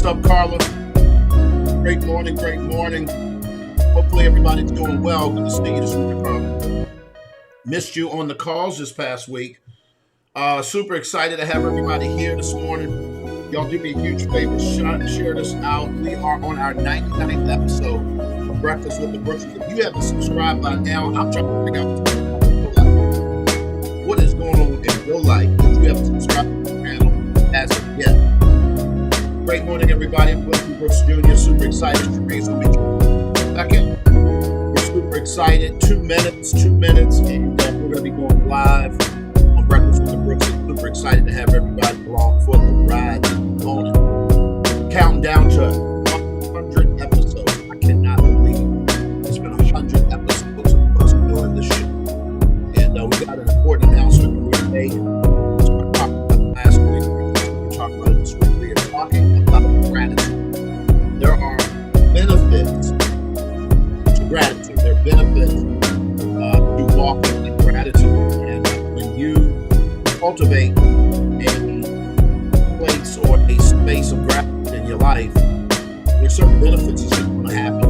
up, Carla? Great morning, great morning. Hopefully everybody's doing well. Good to see you this week, Carla. Missed you on the calls this past week. Super excited to have everybody here this morning. Y'all do me a huge favor, share this out. We are on our 99th episode of Breakfast with the Brooks. If you haven't subscribed by now, I'm trying to figure out what is going on in your life if you haven't subscribed to the channel as of yet. Great morning, everybody. I'm Wilkie Brooks Jr. Super excited. Sharice will be second. We're super excited. 2 minutes, and we're going to be going live on Breakfast with the Brooks. Super excited to have everybody along for the ride this morning. Counting down to 100 episodes. I cannot believe it's been 100 episodes of us doing this show. And we got an important announcement we made. Last week, we talked about it this week. We are talking about gratitude. There are benefits to gratitude. There are benefits to walking in gratitude. And when you cultivate a place or a space of gratitude in your life, there's certain benefits that's going to happen.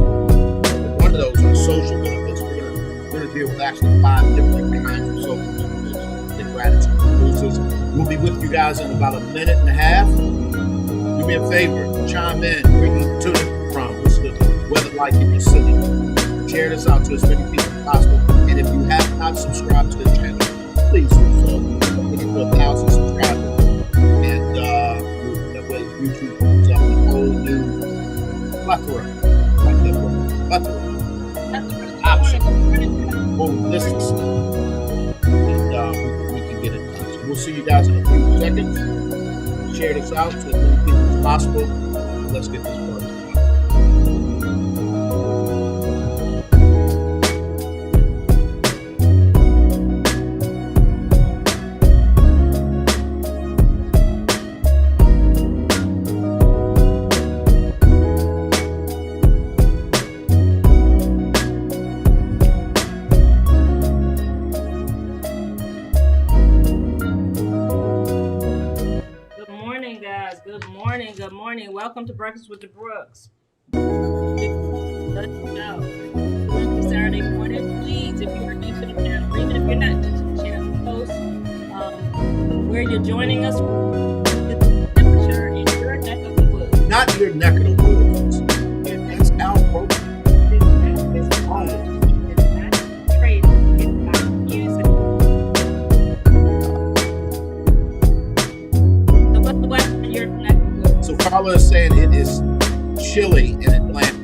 One of those are social benefits. We're going to deal with actually 5 different kinds of social benefits that gratitude produces. We'll be with you guys in about a minute and a half. Do me a favor, chime in, where you tuning from, what's the weather like in your city. Share this out to as many people as possible. And if you have not subscribed to the channel, please do so. We're looking for 1,000 subscribers. And that way YouTube comes up with a whole new plethora. Option. Oh, this is and we can get it done. So we'll see you guys in a few seconds. Share this out to as many people as possible. Let's get this started. Good morning. Welcome to Breakfast with the Brooks. Let us know. Saturday morning, please, if you are new to the channel, even if you're not new to the channel, post where you're joining us, the temperature in your neck of the woods. Not your neck of the woods. It's our program. It's not trade. It's not music. So what's the weather in your neck? So Carla is saying it is chilly in Atlanta.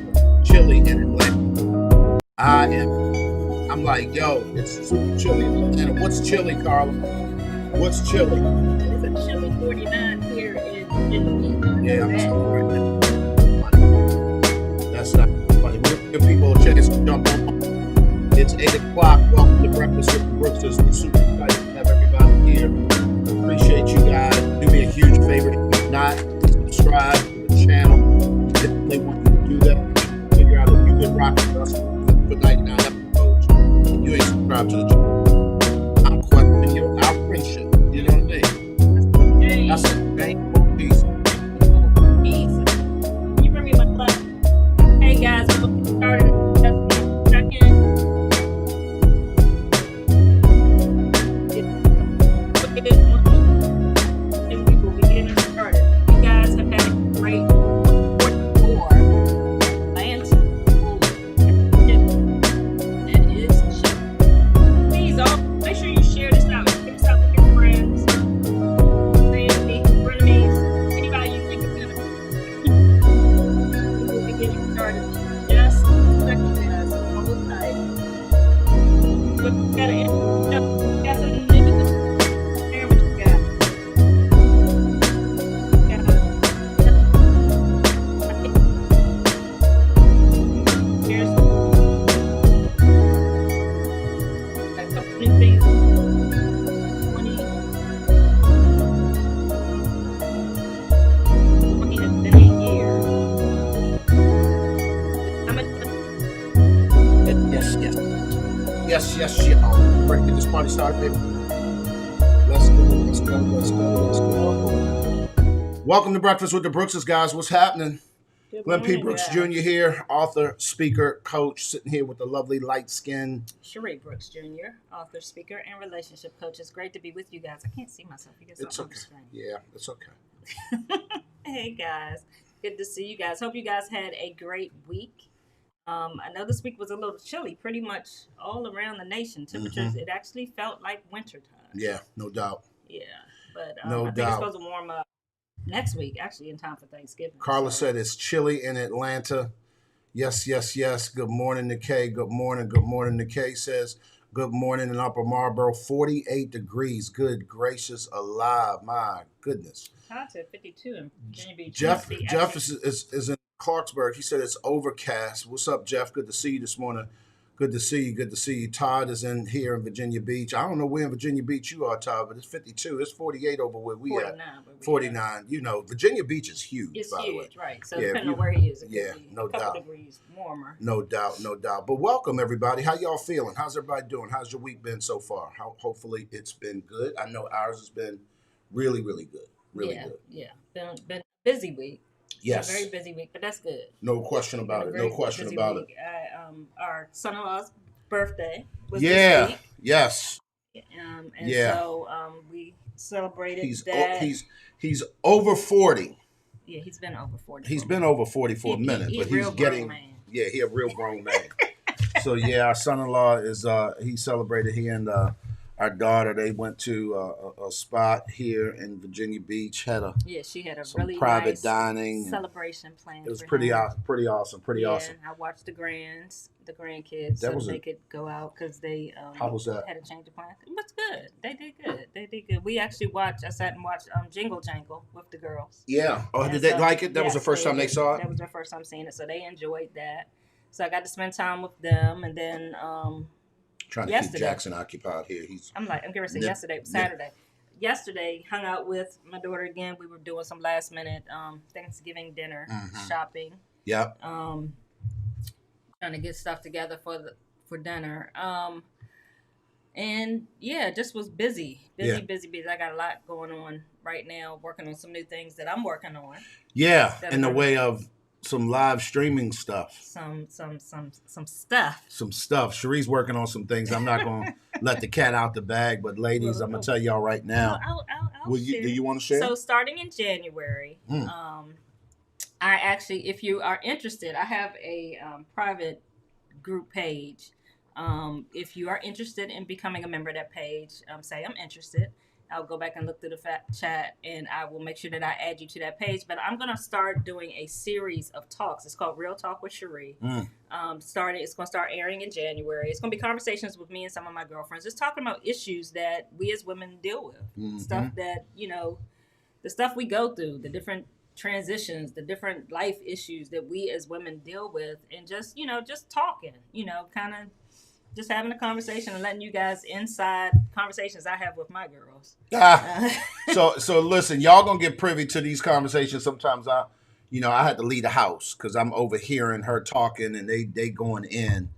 I'm like, yo, it's super chilly in Atlanta. What's chilly, Carla? What's chilly? It's a chilly 49 here in yeah, I'm sorry right now. That's not funny. We'll give people a chance to jump on. It's 8 o'clock. Welcome to Breakfast with the Brooks. We're super excited to have everybody here. Appreciate you guys. Do me a huge favor. If you're not, subscribe to the channel. Definitely want you to do that. Figure out if you've been rocking with us for 99 episodes and you ain't subscribed to the channel. I'm questioning our friendship. You know what I mean? That's a thankful piece. Easy. Can you bring me my club? Hey guys, we're going to get started. Check in. And we will be getting started. You guys have had a great 44 Lance. That is cheap. Please all make sure you share this out. Share this out with your friends, family, frenemies, anybody you think is gonna. We will be getting started in just a second, guys. Hold tight. But we got some news. Yes. Ready to get this party started, baby? Let's go. Welcome to Breakfast with the Brookses, guys. What's happening? Good Glenn P. morning, Brooks guys. Jr. here, author, speaker, coach, sitting here with the lovely light skin. Sheree Brooks Jr., author, speaker, and relationship coach. It's great to be with you guys. I can't see myself. You get It's something okay. on Yeah, it's okay. the screen. Hey, guys. Good to see you guys. Hope you guys had a great week. I know this week was a little chilly, pretty much all around the nation. Temperatures, it actually felt like winter time. Yeah, no doubt. Yeah, but No I think doubt. it's supposed to warm up next week, actually, in time for Thanksgiving. Carla so. said it's chilly in Atlanta. Yes, yes, yes. Good morning, Nikkei. Good morning. Good morning. Nikkei says, good morning in Upper Marlboro. 48 degrees. Good gracious alive. My goodness. Hot at 52 in Virginia Beach. Jeff Tennessee. is in Clarksburg. He said it's overcast. What's up, Jeff? Good to see you this morning. Good to see you. Good to see you. Todd is in here in Virginia Beach. I don't know where in Virginia Beach you are, Todd, but it's 52. It's 48 over where we 49, at. where we 49. You know, Virginia Beach is huge, It's by the way. huge, right? So Yeah, depending you- on where he is, it yeah, could be no a couple doubt. degrees warmer. No doubt, no doubt. But welcome, everybody. How y'all feeling? How's everybody doing? How's your week been so far? Hopefully it's been good. I know ours has been really, really good. Really yeah, good. yeah. Been a busy week. Yes. A very busy week, but that's good. No question about Been it. a very No question busy about week. Our son-in-law's birthday was it. this Yeah. week. Yes. And Yeah. so we celebrated He's that. he's over 40. Yeah, he's been over 40. He's been over 40 for a He- minute, he but a real he's getting grown man. yeah, he a real grown man. So yeah, our son-in-law is he celebrated. He and our daughter, they went to a spot here in Virginia Beach. Had Yeah, she had a some really private nice dining. celebration planned. It was for pretty him. awesome. Pretty awesome. Pretty Yeah, awesome. and I watched the grandkids That so was they could go out because they How was that? had a change of plans. It was good. They did good. They did good. We actually watched. I sat and watched Jingle Jangle with the girls. Yeah. Oh, And did they so- like it? That was the yes, first time they did. saw it. That was their first time seeing it, so they enjoyed that. So I got to spend time with them, and then Trying to yesterday. keep Jackson occupied here. I'm I'm going to say Nip- yesterday, Saturday. Yesterday, hung out with my daughter again. We were doing some last minute Thanksgiving dinner Mhm. shopping. Yep. Trying to get stuff together for dinner. And yeah, just was busy. Yeah. I got a lot going on right now, working on some new things that I'm working on. Yeah. That In the one. way of some live streaming stuff. Some stuff. Some stuff. Cherie's working on some things. I'm not going to let the cat out the bag, but ladies, I'm going to tell y'all right now. I'll Do share. you want to share? So starting in January, Mm. I actually, if you are interested, I have a private group page. If you are interested in becoming a member of that page, say I'm interested. I'll go back and look through the chat, and I will make sure that I add you to that page. But I'm gonna start doing a series of talks. It's called Real Talk with Sheree. Mm. It's gonna start airing in January. It's gonna be conversations with me and some of my girlfriends, just talking about issues that we as women deal with, Mhm. stuff that the stuff we go through, the different transitions, the different life issues that we as women deal with, and just talking, kind of just having a conversation and letting you guys inside conversations I have with my girls. Ah. So listen, y'all gonna get privy to these conversations. Sometimes I had to leave the house because I'm overhearing her talking and they going in,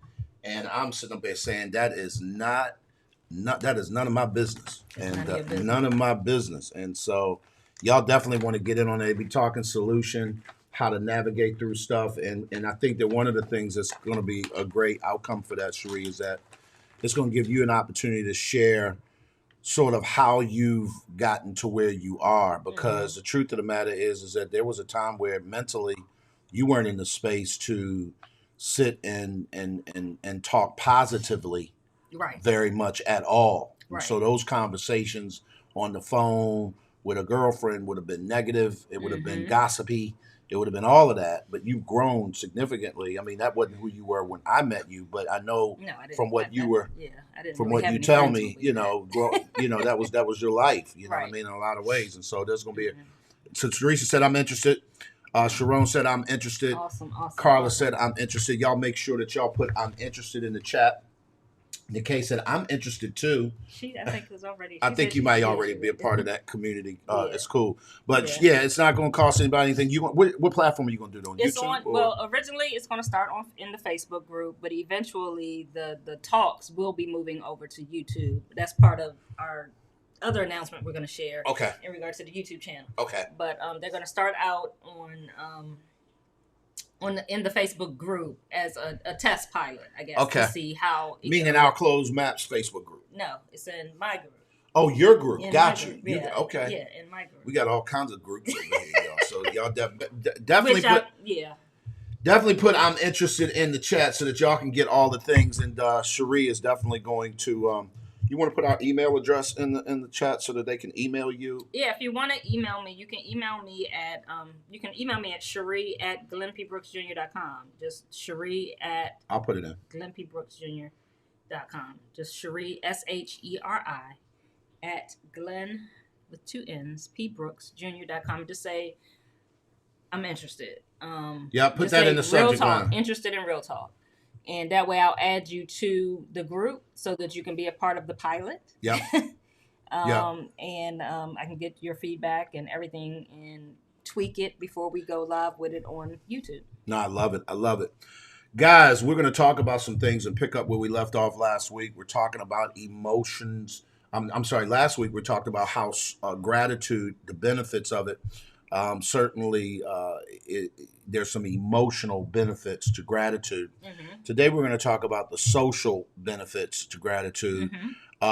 and I'm sitting up there saying that is none of my business, and None of your business. none of my business. And so y'all definitely want to get in on it. They be talking solution, how to navigate through stuff, and I think that one of the things that's going to be a great outcome for that, Sheree, is that it's going to give you an opportunity to share sort of how you've gotten to where you are, because the truth of the matter is that there was a time where mentally you weren't in the space to sit and talk positively Right. very much at all. And Right. so those conversations on the phone with a girlfriend would have been negative. It would have been Mhm. gossipy. It would have been all of that. But you've grown significantly. I mean, that wasn't who you were when I met you, but I know No, I didn't. from what you were, I didn't. from really what have you any tell friends me, when we met. that was your life. You know what I Right. mean? In a lot of ways. And so there's going to be Mhm. so Teresa said, I'm interested. Sharon said, I'm interested. Awesome. Carla awesome. said, I'm interested. Y'all make sure that y'all put I'm interested in the chat. Nikkei said, I'm interested too. I think was already. I she think said you she might did. already be a part of that community. Yeah. It's cool. But Yeah. yeah, it's not going to cost anybody anything. What platform are you going to do it on? It's YouTube? on. or- Well, originally it's going to start on in the Facebook group, but eventually the talks will be moving over to YouTube. That's part of our other announcement we're going to share Okay. in regards to the YouTube channel. Okay. But they're going to start out in the Facebook group as a test pilot, I guess, Okay. to see how. Meaning our Closed Maps Facebook group. No, it's in my group. Oh, your group. In Got my you. group, You yeah. okay. Yeah, in my group. We got all kinds of groups over here, y'all. So y'all definitely Which put yeah. definitely put I'm interested in the chat so that y'all can get all the things. And Cherie is definitely going to you want to put our email address in the chat so that they can email you? Yeah, if you want to email me, you can email me at Cherie@glenpbrooksjr.com. Just Cherie at I'll put it in. glenpbrooksjr.com. Just Cherie, SHERI at Glen with 2 N's, pbrooksjr.com. Just say I'm interested. Yeah, put that in the subject line. Interested in Real Talk. And that way I'll add you to the group so that you can be a part of the pilot. Yep. And I can get your feedback and everything and tweak it before we go live with it on YouTube. No, I love it. I love it. Guys, we're going to talk about some things and pick up where we left off last week. We're talking about emotions. I'm sorry, last week we talked about how gratitude, the benefits of it. Certainly, there's some emotional benefits to gratitude. Mm-hmm. Today, we're going to talk about the social benefits to gratitude. Mm-hmm.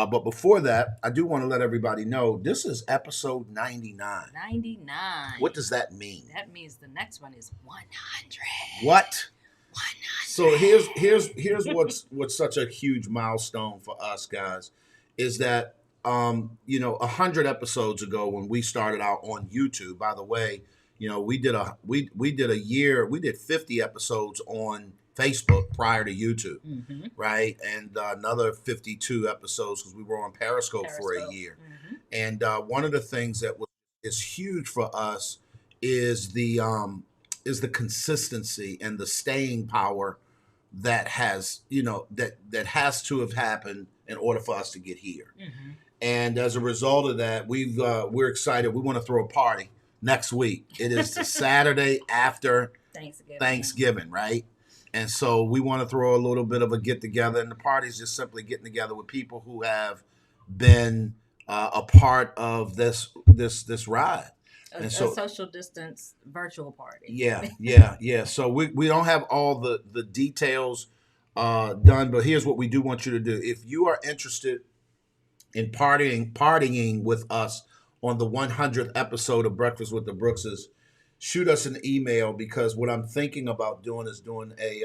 But before that, I do want to let everybody know this is episode 99. 99. What does that mean? That means the next one is 100. What? 100. So here's what's such a huge milestone for us guys is that 100 episodes ago when we started out on YouTube. By the way, we did a year. We did 50 episodes on Facebook prior to YouTube, Mm-hmm. right? And another 52 episodes because we were on Periscope for a year. Mm-hmm. And one of the things that is huge for us is the consistency and the staying power that has that has to have happened in order for us to get here. Mm-hmm. And as a result of that, we're excited. We want to throw a party next week. It is the Saturday after Thanksgiving, right? And so we want to throw a little bit of a get together, and the party is just simply getting together with people who have been a part of this ride. A social distance virtual party. Yeah. So we don't have all the details done, but here's what we do want you to do. If you are interested in partying with us on the 100th episode of Breakfast with the Brookses, shoot us an email, because what I'm thinking about doing is doing a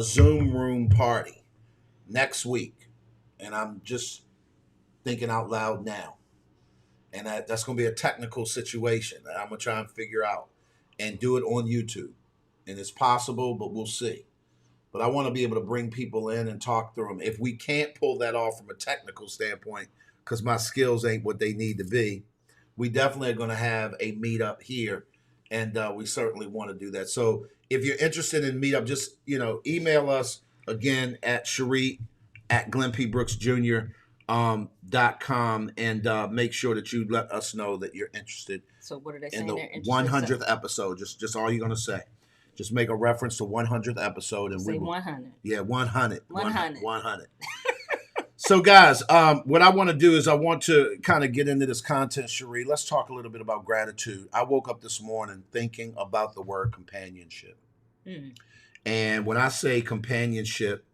Zoom room party next week, and I'm just thinking out loud now. And that's going to be a technical situation that I'm going to try and figure out and do it on YouTube. And it's possible, but we'll see. But I want to be able to bring people in and talk through them. If we can't pull that off from a technical standpoint, because my skills ain't what they need to be, we definitely are going to have a meetup here. And we certainly want to do that. So if you're interested in meetup, just, email us again at Cherie at GlenPBrooksJr.com and make sure that you let us know that you're interested. So what are they in saying? The 100th episode. Just all you're going to say. Just make a reference to 100th episode. And say 100. Yeah, 100. 100. 100. So, guys, what I want to do is I want to kind of get into this content, Cherie. Let's talk a little bit about gratitude. I woke up this morning thinking about the word companionship. Mm. And when I say companionship,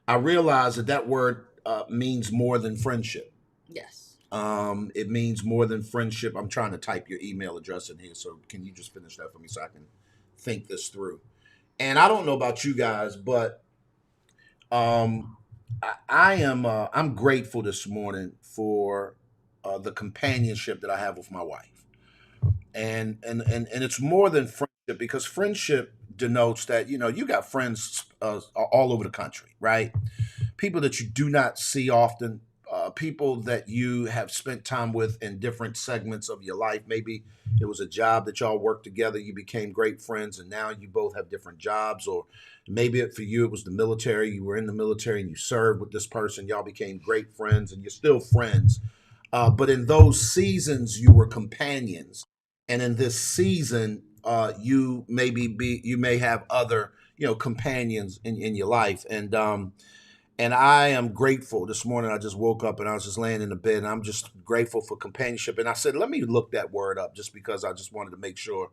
I realize that word means more than friendship. Yes. It means more than friendship. I'm trying to type your email address in here. So can you just finish that for me so I can think this through? And I don't know about you guys, but I'm grateful this morning for the companionship that I have with my wife, and it's more than friendship, because friendship denotes that you got friends all over the country, right? People that you do not see often, people that you have spent time with in different segments of your life. Maybe it was a job that y'all worked together, you became great friends, and now you both have different jobs. Or maybe for you it was the military, you were in the military and you served with this person, y'all became great friends and you're still friends. But in those seasons you were companions, and in this season you may have other companions in your life. And And I am grateful. This morning I just woke up and I was just laying in the bed and I'm just grateful for companionship. And I said, let me look that word up just because I just wanted to make sure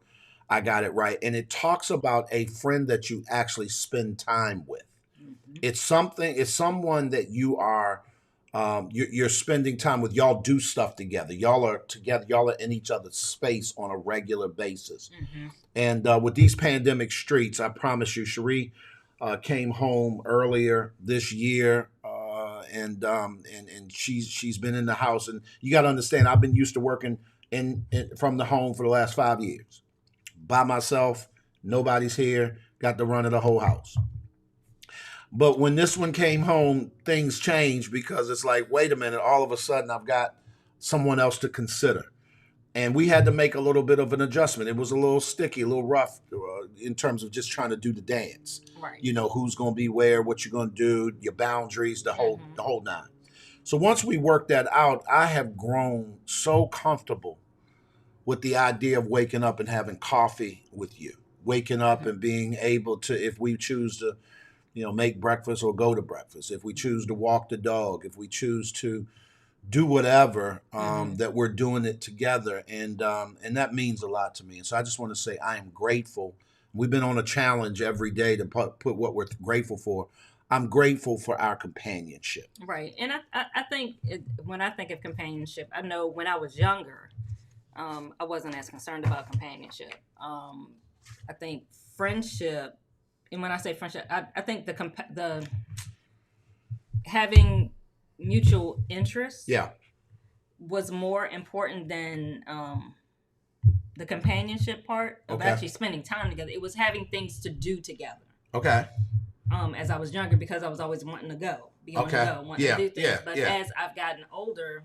I got it right. And it talks about a friend that you actually spend time with. Mm-hmm. It's someone that you are, you're spending time with. Y'all do stuff together. Y'all are together. Y'all are in each other's space on a regular basis. Mm-hmm. And with these pandemic streets, I promise you, Cherie came home earlier this year, and she's been in the house. And you got to understand, I've been used to working in from the home for the last 5 years, by myself. Nobody's here. Got the run of the whole house. But when this one came home, things changed because it's like, wait a minute, all of a sudden I've got someone else to consider. And we had to make a little bit of an adjustment. It was a little sticky, a little rough in terms of just trying to do the dance. Right. You know, who's going to be where, what you're going to do, your boundaries, the whole nine. So once we worked that out, I have grown so comfortable with the idea of waking up and having coffee with you, waking up and being able to, if we choose to, make breakfast or go to breakfast, if we choose to walk the dog, if we choose to do whatever, that we're doing it together, and that means a lot to me. And so I just want to say I am grateful. We've been on a challenge every day to put what we're grateful for. I'm grateful for our companionship. Right, and I think when I think of companionship, I know when I was younger, I wasn't as concerned about companionship. I think friendship, and when I say friendship, I think the having mutual interest was more important than the companionship part of actually spending time together. It was having things to do together. Okay. As I was younger, because I was always wanting to go, wanting to do things. But as I've gotten older,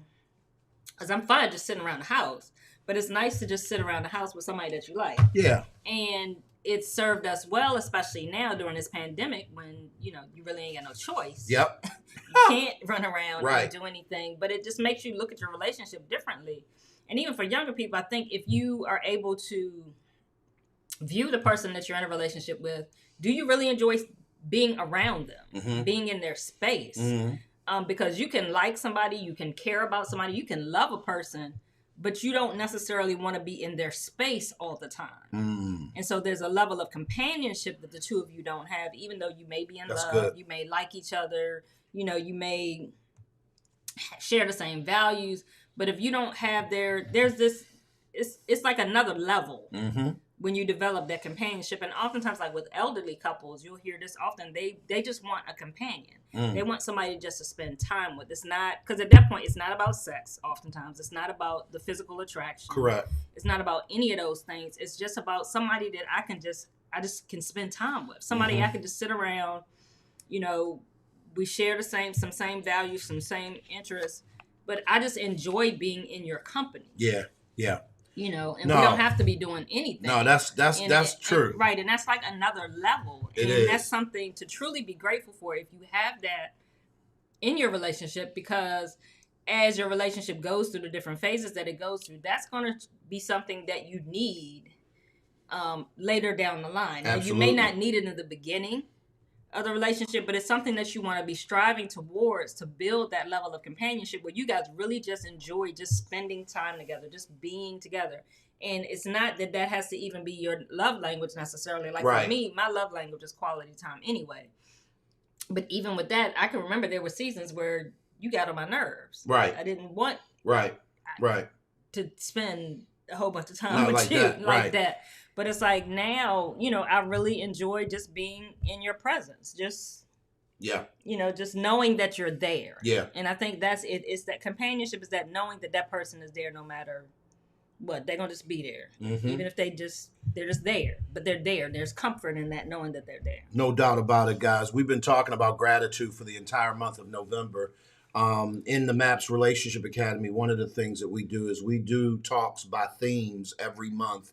because I'm fine just sitting around the house, but it's nice to just sit around the house with somebody that you like. Yeah. And it served us well, especially now during this pandemic when, you really ain't got no choice. Yep. You can't run around and do anything, but it just makes you look at your relationship differently. And even for younger people, I think if you are able to view the person that you're in a relationship with, do you really enjoy being around them, being in their space? Because you can like somebody, you can care about somebody, you can love a person, but you don't necessarily want to be in their space all the time. And so there's a level of companionship that the two of you don't have, even though you may be in love, good. You may like each other, you may share the same values, but if you don't have there's this, it's like another level when you develop that companionship. And oftentimes, like with elderly couples, you'll hear this often, they just want a companion. They want somebody just to spend time with. It's not, because at that point, it's not about sex. Oftentimes, it's not about the physical attraction. Correct. It's not about any of those things. It's just about somebody that I just can spend time with. Somebody I can just sit around, we share some same values, some same interests, but I just enjoy being in your company. Yeah. We don't have to be doing anything. No, that's true. Right, and that's like another level. It is. That's something to truly be grateful for if you have that in your relationship, because as your relationship goes through the different phases that it goes through, that's going to be something that you need later down the line. Absolutely. And you may not need it in the beginning of the relationship, but it's something that you want to be striving towards to build that level of companionship where you guys really just enjoy just spending time together, just being together. And it's not that has to even be your love language necessarily. Like for me, my love language is quality time anyway. But even with that, I can remember there were seasons where you got on my nerves. Right. I didn't want to spend a whole bunch of time with you like that. But it's like now, I really enjoy just being in your presence. Just, just knowing that you're there. Yeah. And I think that's it. It's that companionship, is that knowing that person is there no matter what. They're going to just be there. Even if they're just there. But they're there. There's comfort in that, knowing that they're there. No doubt about it, guys. We've been talking about gratitude for the entire month of November. In the MAPS Relationship Academy, one of the things that we do is we do talks by themes every month.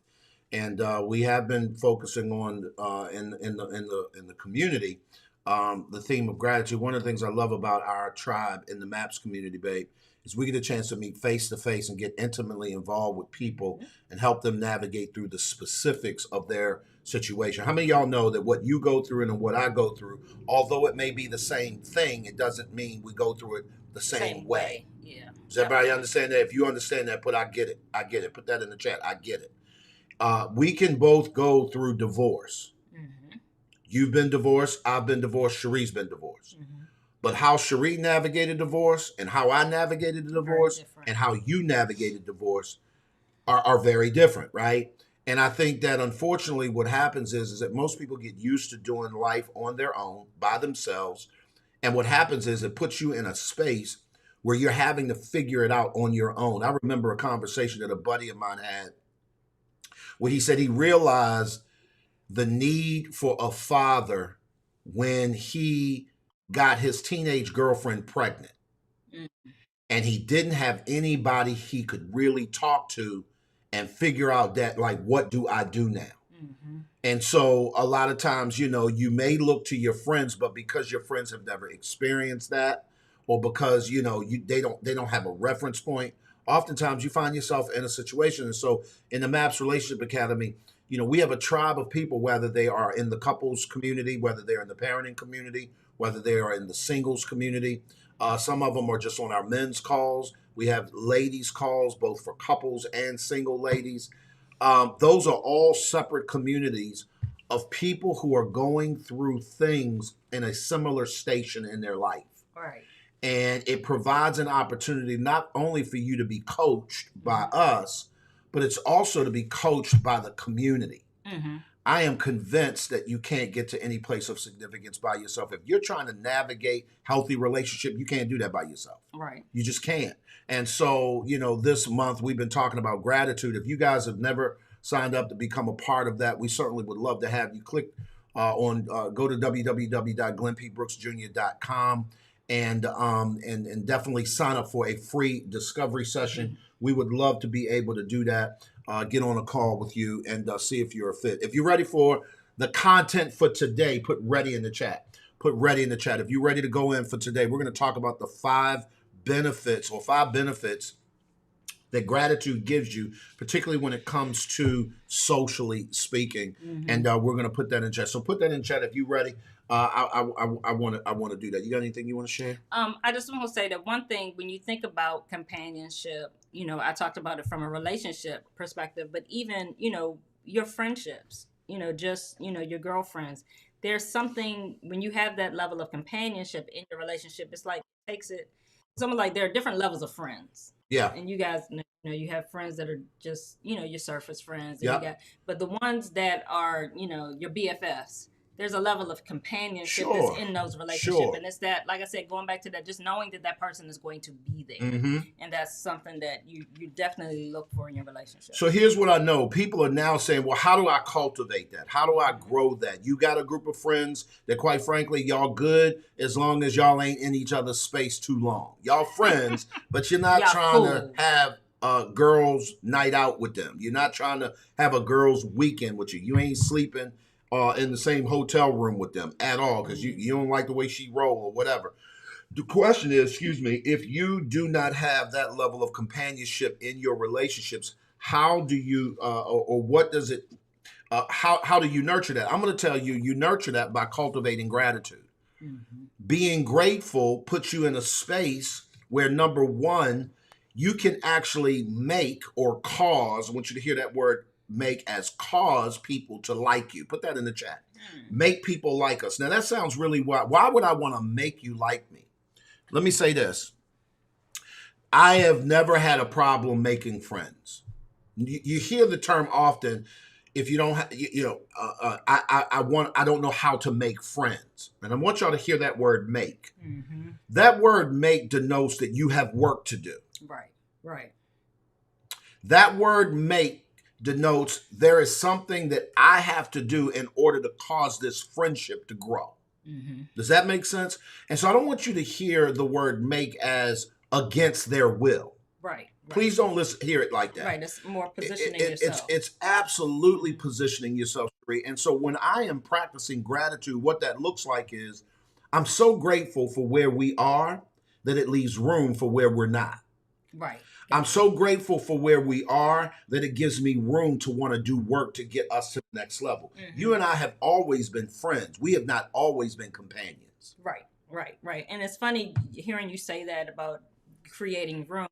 And we have been focusing on in the community the theme of gratitude. One of the things I love about our tribe in the MAPS community, babe, is we get a chance to meet face to face and get intimately involved with people and help them navigate through the specifics of their situation. How many of y'all know that what you go through and what I go through, although it may be the same thing, it doesn't mean we go through it the same way. Yeah. Does everybody understand that? If you understand that, I get it. I get it. Put that in the chat. I get it. We can both go through divorce. Mm-hmm. You've been divorced. I've been divorced. Cherie's been divorced. Mm-hmm. But how Cherie navigated divorce and how I navigated the divorce and how you navigated divorce are very different, right? And I think that unfortunately what happens is that most people get used to doing life on their own, by themselves. And what happens is it puts you in a space where you're having to figure it out on your own. I remember a conversation that a buddy of mine had where he said he realized the need for a father when he got his teenage girlfriend pregnant. Mm-hmm. And he didn't have anybody he could really talk to and figure out that, like, what do I do now? Mm-hmm. And so a lot of times, you know, you may look to your friends, but because your friends have never experienced that, or because, you know, they don't have a reference point, oftentimes you find yourself in a situation. And so in the MAPS Relationship Academy, you know, we have a tribe of people, whether they are in the couples community, whether they're in the parenting community, whether they are in the singles community. Some of them are just on our men's calls. We have ladies calls, both for couples and single ladies. Those are all separate communities of people who are going through things in a similar station in their life. Right. And it provides an opportunity not only for you to be coached by us, but it's also to be coached by the community. Mm-hmm. I am convinced that you can't get to any place of significance by yourself. If you're trying to navigate healthy relationship, you can't do that by yourself. Right. You just can't. And so, you know, this month we've been talking about gratitude. If you guys have never signed up to become a part of that, we certainly would love to have you. Click go to www.glennpbrooksjr.com and definitely sign up for a free discovery session. Mm-hmm. We would love to be able to do that. Get on a call with you and see if you're a fit. If you're ready for the content for today, put ready in the chat. Put ready in the chat. If you're ready to go in for today, we're going to talk about the 5 benefits that gratitude gives you, particularly when it comes to socially speaking. Mm-hmm. And we're going to put that in chat. So put that in chat if you're ready. I want to do that. You got anything you want to share? I just want to say that one thing, when you think about companionship, you know, I talked about it from a relationship perspective, but even, you know, your friendships, you know, just, you know, your girlfriends, there's something when you have that level of companionship in your relationship, it's like, it takes it, something like there are different levels of friends. Yeah. And you guys, you know, you have friends that are just, you know, your surface friends. And yep. But the ones that are, you know, your BFFs, there's a level of companionship sure. that's in those relationships. Sure. And it's that, like I said, going back to that, just knowing that that person is going to be there. Mm-hmm. And that's something that you definitely look for in your relationship. So here's what I know. People are now saying, well, how do I cultivate that? How do I grow that? You got a group of friends that, quite frankly, y'all good as long as y'all ain't in each other's space too long. Y'all friends, but you're not trying to have a girls' night out with them. You're not trying to have a girls' weekend with you. You ain't sleeping in the same hotel room with them at all because you don't like the way she roll or whatever. The question is, if you do not have that level of companionship in your relationships, how do you or what does it how do you nurture that? I'm going to tell you, you nurture that by cultivating gratitude. Mm-hmm. Being grateful puts you in a space where, number one, you can actually make or cause, I want you to hear that word, make, as cause people to like you. Put that in the chat. Make people like us. Now that sounds really wild. Why would I want to make you like me? Let me say this. I have never had a problem making friends. You hear the term often. If you don't, I don't know how to make friends, and I want y'all to hear that word "make." Mm-hmm. That word "make" denotes that you have work to do. Right. That word "make" denotes there is something that I have to do in order to cause this friendship to grow. Mm-hmm. Does that make sense? And so I don't want you to hear the word "make" as against their will. Right. Please don't hear it like that. Right. It's more positioning yourself. It's absolutely positioning yourself. And so when I am practicing gratitude, what that looks like is I'm so grateful for where we are that it leaves room for where we're not. Right. I'm so grateful for where we are that it gives me room to want to do work to get us to the next level. You and I have always been friends. We have not always been companions. Right. And it's funny hearing you say that about creating room.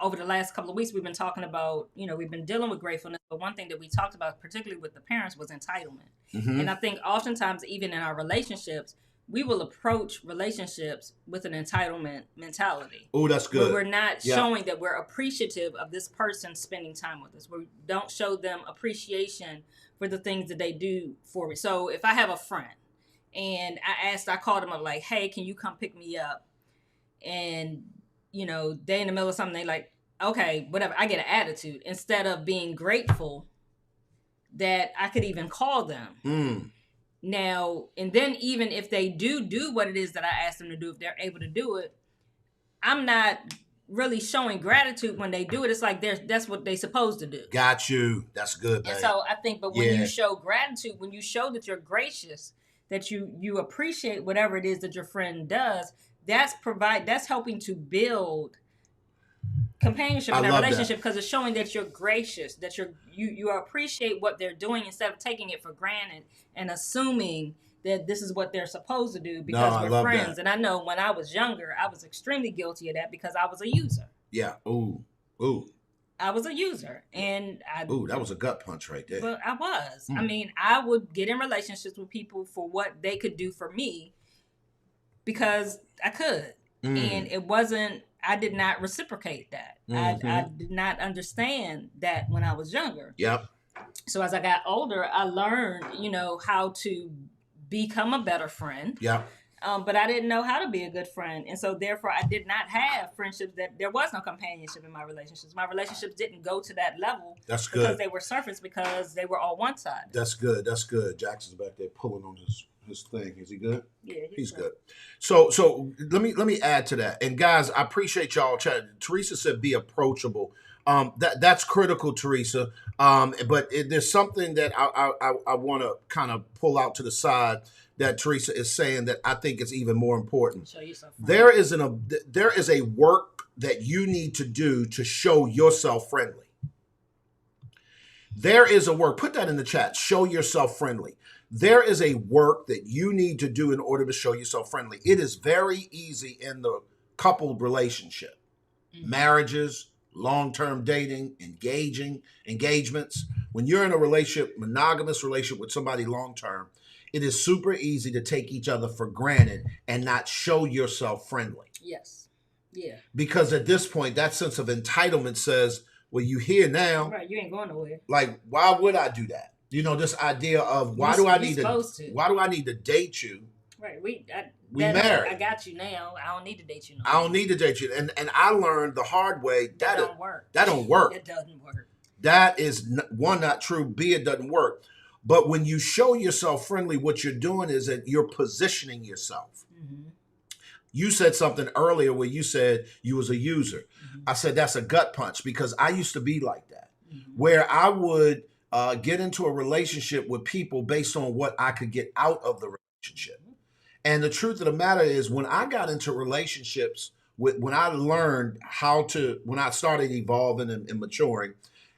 Over the last couple of weeks, we've been talking about, we've been dealing with gratefulness, but one thing that we talked about, particularly with the parents, was entitlement. And I think oftentimes, even in our relationships, we will approach relationships with an entitlement mentality. Oh, that's good. Where we're not showing that we're appreciative of this person spending time with us. We don't show them appreciation for the things that they do for me. So if I have a friend and I called them up like, hey, can you come pick me up? And they in the middle of something, they like, okay, whatever. I get an attitude instead of being grateful that I could even call them. Now, and then even if they do what it is that I asked them to do, if they're able to do it, I'm not really showing gratitude when they do it. It's like that's what they're supposed to do. Got you. That's good, babe. And so I think, but when you show gratitude, when you show that you're gracious, that you appreciate whatever it is that your friend does, that's helping to build companionship in that relationship, because it's showing that you're gracious, that you appreciate what they're doing instead of taking it for granted and assuming that this is what they're supposed to do because we're friends. That. And I know when I was younger, I was extremely guilty of that because I was a user. Yeah. Ooh. I was a user, and that was a gut punch right there. But I was. I mean, I would get in relationships with people for what they could do for me because I could, and it wasn't. I did not reciprocate that. I did not understand that when I was younger. Yep. So as I got older, I learned, how to become a better friend. Yep. But I didn't know how to be a good friend. And so therefore I did not have friendships there was no companionship in my relationships. My relationships didn't go to that level. That's good. Because they were surface, because they were all one-sided. That's good. Jackson's back there pulling on his thing. Is he good? Yeah, he's good. So let me add to that. And guys, I appreciate y'all chatting. Teresa said be approachable. That's critical, Teresa. But there's something that I want to kind of pull out to the side that Teresa is saying that I think is even more important. Show yourself. There is a work that you need to do to show yourself friendly. There is a work. Put that in the chat. Show yourself friendly. There is a work that you need to do in order to show yourself friendly. It is very easy in the coupled relationship, marriages, long-term dating, engagements. When you're in a relationship, monogamous relationship with somebody long-term, it is super easy to take each other for granted and not show yourself friendly. Yes. Yeah. Because at this point, that sense of entitlement says, well, you here now. Right. You ain't going nowhere. Like, why would I do that? This idea of why do I need to date you? Right. We married. I got you now. I don't need to date you no more. I don't need to date you. And I learned the hard way that don't work. That don't work. It doesn't work. That is one, not true. B, it doesn't work. But when you show yourself friendly, what you're doing is that you're positioning yourself. You said something earlier where you said you was a user. I said that's a gut punch because I used to be like that, where I would get into a relationship with people based on what I could get out of the relationship. And the truth of the matter is, when I got into relationships, when I started evolving and maturing,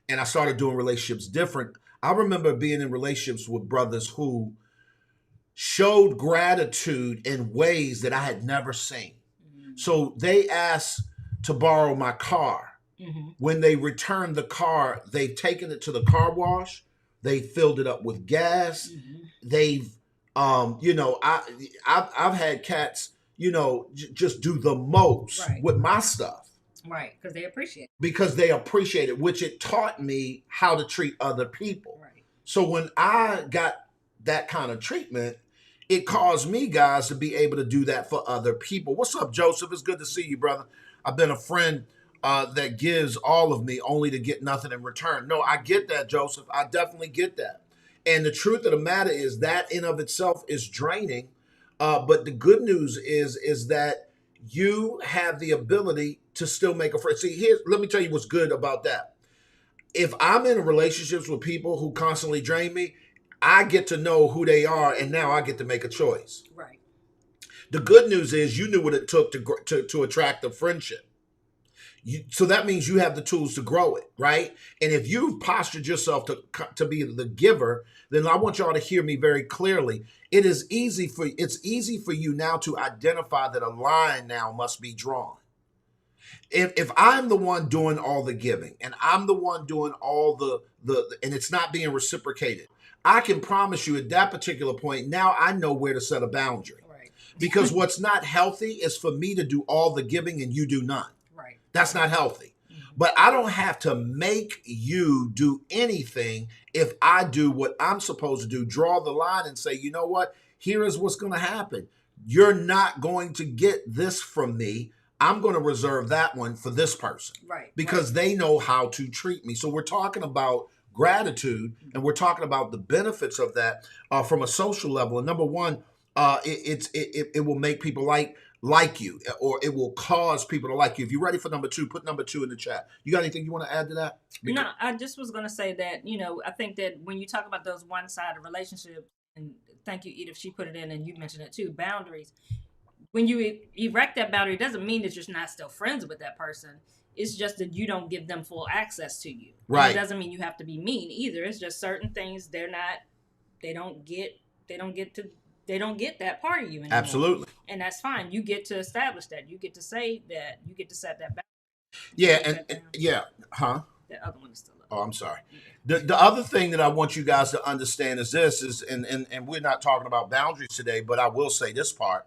and I started doing relationships different, I remember being in relationships with brothers who showed gratitude in ways that I had never seen. So they asked to borrow my car. When they returned the car, they've taken it to the car wash. They filled it up with gas. They've, I've had cats, just do the most with my stuff. Right, because they appreciate it. Because they appreciate it, which it taught me how to treat other people. Right. So when I got that kind of treatment, it caused me, guys, to be able to do that for other people. What's up, Joseph? It's good to see you, brother. I've been a friend that gives all of me only to get nothing in return. No, I get that, Joseph. I definitely get that. And the truth of the matter is that in of itself is draining. But the good news is that you have the ability to still make a friend. See, let me tell you what's good about that. If I'm in relationships with people who constantly drain me, I get to know who they are, and now I get to make a choice. Right. The good news is you knew what it took to attract a friendship. So that means you have the tools to grow it, right? And if you've postured yourself to be the giver, then I want y'all to hear me very clearly. It's easy for you now to identify that a line now must be drawn. If I'm the one doing all the giving and I'm the one doing all the and it's not being reciprocated, I can promise you at that particular point, now I know where to set a boundary. Right. Because what's not healthy is for me to do all the giving and you do none. Right. That's not healthy. But I don't have to make you do anything if I do what I'm supposed to do. Draw the line and say, you know what? Here is what's going to happen. You're not going to get this from me. I'm going to reserve that one for this person. Right. Because they know how to treat me. So we're talking about gratitude, and we're talking about the benefits of that from a social level. And number one, it will make people like you, or it will cause people to like you. If you're ready for number two, put number two in the chat. You got anything you want to add to that? No, I just was going to say that, I think that when you talk about those one-sided relationships, and thank you, Edith, she put it in and you mentioned it too, boundaries. When you erect that boundary, it doesn't mean that you're not still friends with that person. It's just that you don't give them full access to you. Right. And it doesn't mean you have to be mean either. It's just certain things they don't get that part of you anymore. Absolutely. And that's fine. You get to establish that. You get to say that. You get to set that boundary. Yeah, The other one is still up. Oh, I'm sorry. The other thing that I want you guys to understand is this and we're not talking about boundaries today, but I will say this part.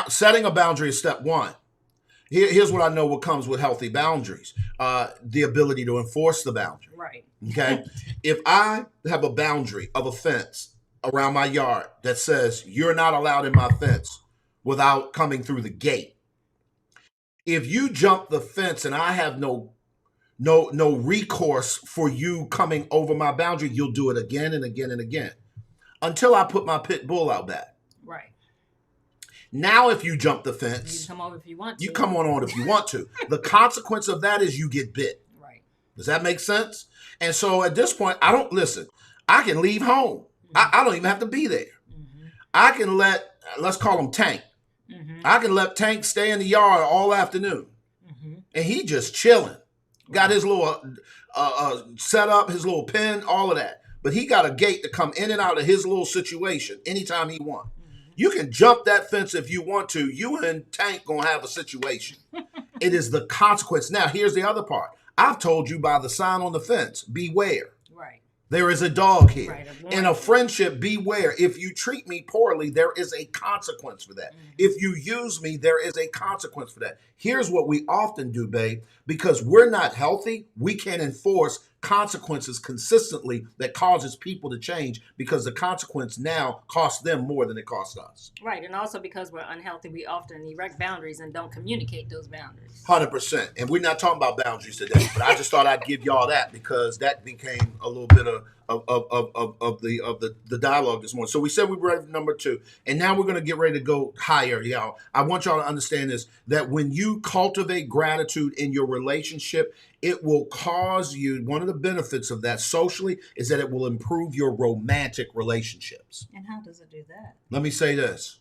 Setting a boundary is step one. Here's what I know what comes with healthy boundaries. The ability to enforce the boundary. Right. Okay. If I have a boundary of a fence around my yard that says you're not allowed in my fence without coming through the gate. If you jump the fence and I have no recourse for you coming over my boundary, you'll do it again and again and again until I put my pit bull out back. Right. Now, if you jump the fence, you can come over if you want to. You come on if you want to. The consequence of that is you get bit. Right. Does that make sense? And so at this point, I can leave home. Mm-hmm. I don't even have to be there. Mm-hmm. I can let's call him Tank. Mm-hmm. I can let Tank stay in the yard all afternoon. Mm-hmm. And he just chilling. Got his little set up, his little pen, all of that. But he got a gate to come in and out of his little situation anytime he wants. You can jump that fence if you want to. You and Tank gonna have a situation. It is the consequence. Now, here's the other part. I've told you by the sign on the fence, beware. Right. There is a dog here. Right, in a friendship, beware. If you treat me poorly, there is a consequence for that. Mm-hmm. If you use me, there is a consequence for that. Here's what we often do, babe. Because we're not healthy, we can't enforce consequences consistently that causes people to change because the consequence now costs them more than it costs us. Right. And also because we're unhealthy, we often erect boundaries and don't communicate those boundaries. 100%. And we're not talking about boundaries today, but I just thought I'd give y'all that because that became a little bit of the dialogue this morning. So we said we were ready for number two, and now we're going to get ready to go higher, y'all. I want y'all to understand this, that when you cultivate gratitude in your relationship, it will cause you, one of the benefits of that socially is that it will improve your romantic relationships. And how does it do that? Let me say this.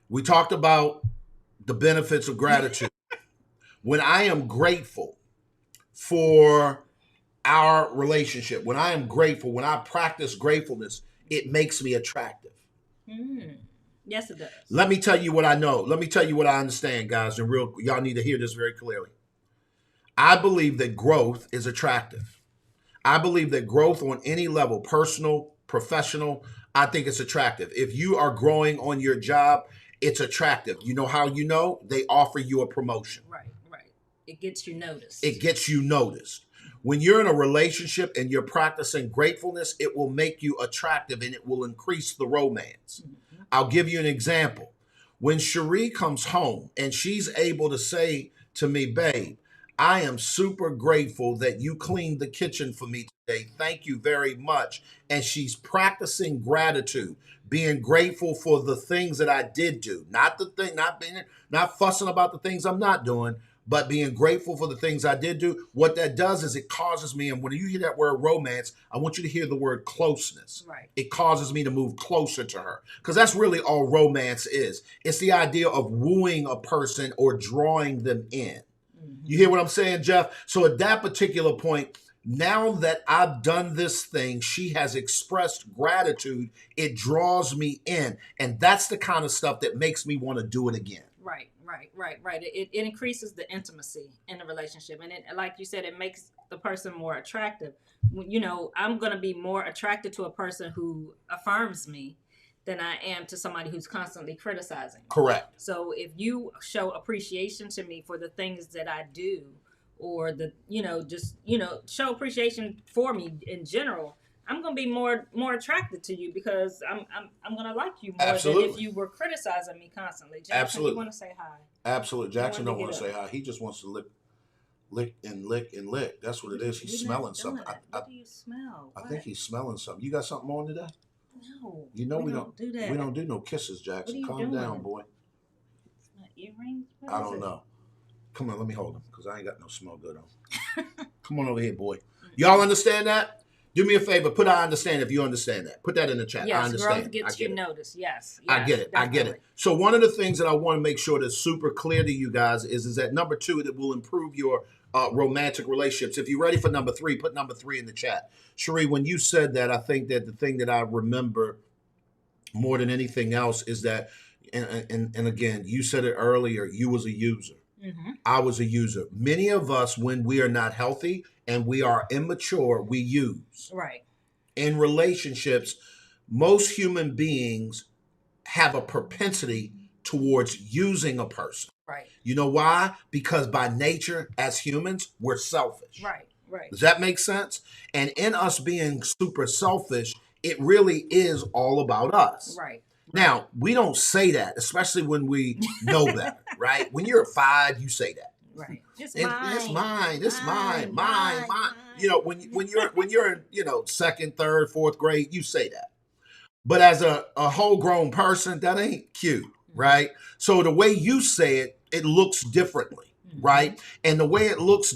We talked about the benefits of gratitude. When I am grateful for our relationship, when I am grateful, when I practice gratefulness, it makes me attractive. Yes, it does. Let me tell you what I know. Let me tell you what I understand, guys. And y'all need to hear this very clearly. I believe that growth is attractive. I believe that growth on any level, personal, professional, I think it's attractive. If you are growing on your job, it's attractive. You know how you know? They offer you a promotion. Right. It gets you noticed. It gets you noticed. When you're in a relationship and you're practicing gratefulness, it will make you attractive and it will increase the romance. Mm-hmm. I'll give you an example. When Cherie comes home and she's able to say to me, babe, I am super grateful that you cleaned the kitchen for me today. Thank you very much. And she's practicing gratitude, being grateful for the things that I did do, not fussing about the things I'm not doing, but being grateful for the things I did do, what that does is it causes me, and when you hear that word romance, I want you to hear the word closeness. Right. It causes me to move closer to her, because that's really all romance is. It's the idea of wooing a person or drawing them in. You hear what I'm saying, Jeff? So at that particular point, now that I've done this thing, she has expressed gratitude. It draws me in. And that's the kind of stuff that makes me want to do it again. Right. It increases the intimacy in the relationship. And it, like you said, it makes the person more attractive. You know, I'm going to be more attracted to a person who affirms me than I am to somebody who's constantly criticizing me. Correct. So if you show appreciation to me for the things that I do, or show appreciation for me in general, I'm gonna be more attracted to you, because I'm gonna like you more Absolutely. than if you were criticizing me constantly. Jackson, Absolutely. you want to say hi? Absolutely. Jackson don't want to get say hi. He just wants to lick and lick. That's what it is. He's You're not smelling doing something. that. What do you smell? I think he's smelling something. You got something on today? No. You know we don't do that. We don't do no kisses, Jackson. What are you Calm doing? down, boy. Earrings? What I is don't it? know. Come on, let me hold him, because I ain't got no smell good on. Come on over here, boy. Y'all understand that? Do me a favor. Put I understand if you understand that. Put that in the chat. I Yes, understand. growth gets you noticed. Yes, I get it. I get it. So one of the things that I want to make sure that's super clear to you guys is that number 2, that will improve your romantic relationships. If you're ready for number 3, put number 3 in the chat. Cherie, when you said that, I think that the thing that I remember more than anything else is that, and again, you said it earlier, you was a user. Mm-hmm. I was a user. Many of us, when we are not healthy and we are immature, we use. Right. In relationships, most human beings have a propensity towards using a person. Right. You know why? Because by nature, as humans, we're selfish. Right. Does that make sense? And in us being super selfish, it really is all about us. Right. Now, we don't say that, especially when we know better, right? When you're 5, you say that. Right. It's mine. You know, when you're in, second, third, fourth grade, you say that. But as a whole grown person, that ain't cute, right? So the way you say it, it looks differently, right? And the way it looks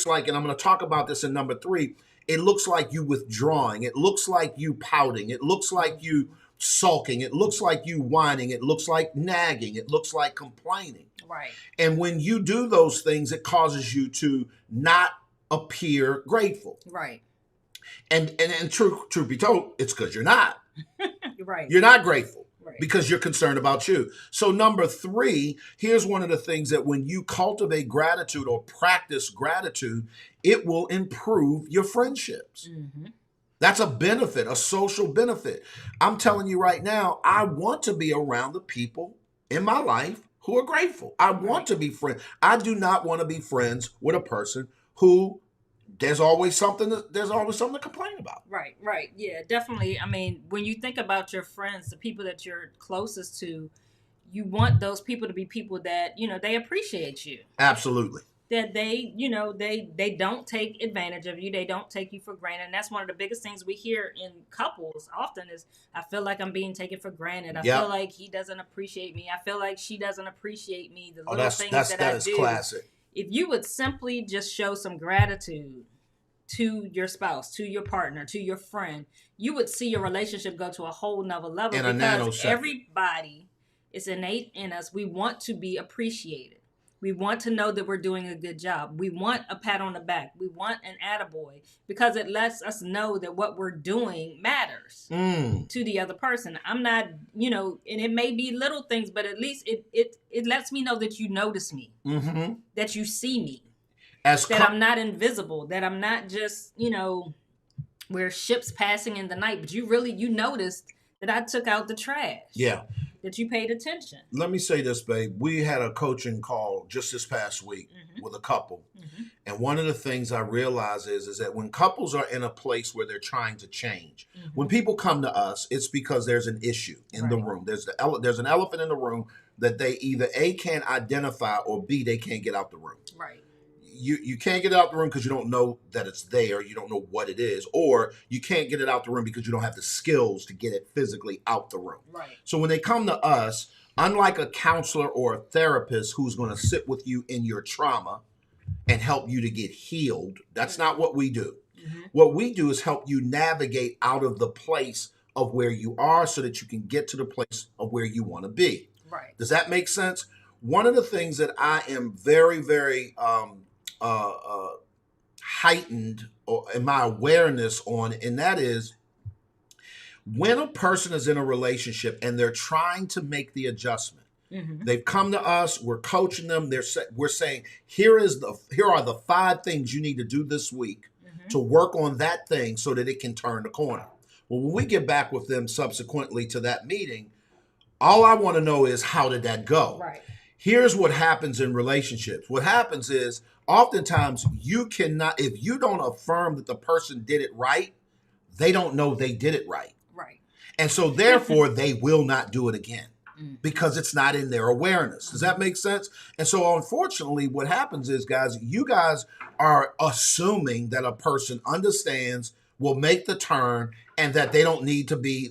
like, and I'm going to talk about this in number 3, it looks like you withdrawing. It looks like you pouting. It looks like you sulking. It looks like you whining. It looks like nagging. It looks like complaining. Right. And when you do those things, it causes you to not appear grateful. Right. And truth be told, it's because you're not. Right. You're not grateful. Right. Because you're concerned about you. So number 3, here's one of the things that when you cultivate gratitude or practice gratitude, it will improve your friendships. Mm-hmm. That's a benefit, a social benefit. I'm telling you right now, I want to be around the people in my life who are grateful. I want to be friends. I do not want to be friends with a person who there's always something to complain about. Right. Yeah, definitely. I mean, when you think about your friends, the people that you're closest to, you want those people to be people that, they appreciate you. Absolutely. That they don't take advantage of you. They don't take you for granted. And that's one of the biggest things we hear in couples often is, I feel like I'm being taken for granted. I feel like he doesn't appreciate me. I feel like she doesn't appreciate me. The little things that I do. Classic. If you would simply just show some gratitude to your spouse, to your partner, to your friend, you would see your relationship go to a whole nother level. In a nanosecond. Because everybody, it's innate in us. We want to be appreciated. We want to know that we're doing a good job. We want a pat on the back. We want an attaboy, because it lets us know that what we're doing matters to the other person. I'm not, and it may be little things, but at least it lets me know that you notice me, that you see me, that I'm not invisible, that I'm not just, we're ships passing in the night, but you noticed that I took out the trash. Yeah. That you paid attention. Let me say this, babe. We had a coaching call just this past week with a couple. And one of the things I realize is that when couples are in a place where they're trying to change, when people come to us, it's because there's an issue in the room. There's an elephant in the room that they either A, can't identify, or B, they can't get out the room. Right. You can't get it out the room because you don't know that it's there. You don't know what it is. Or you can't get it out the room because you don't have the skills to get it physically out the room. Right. So when they come to us, Unlike a counselor or a therapist who's going to sit with you in your trauma and help you to get healed, that's not what we do. What we do is help you navigate out of the place of where you are so that you can get to the place of where you want to be. Right. Does that make sense? One of the things that I am very, very heightened in my awareness on, and that is when a person is in a relationship and they're trying to make the adjustment. They've come to us. We're coaching them. We're saying, here are the 5 things you need to do this week to work on that thing so that it can turn the corner. Well, when we get back with them subsequently to that meeting, all I want to know is, how did that go? Right. Here's what happens in relationships. What happens is, oftentimes you cannot, if you don't affirm that the person did it right, they don't know they did it right. Right. And so therefore they will not do it again because it's not in their awareness. Does that make sense? And so unfortunately what happens is, guys, you guys are assuming that a person understands, will make the turn, and that they don't need to be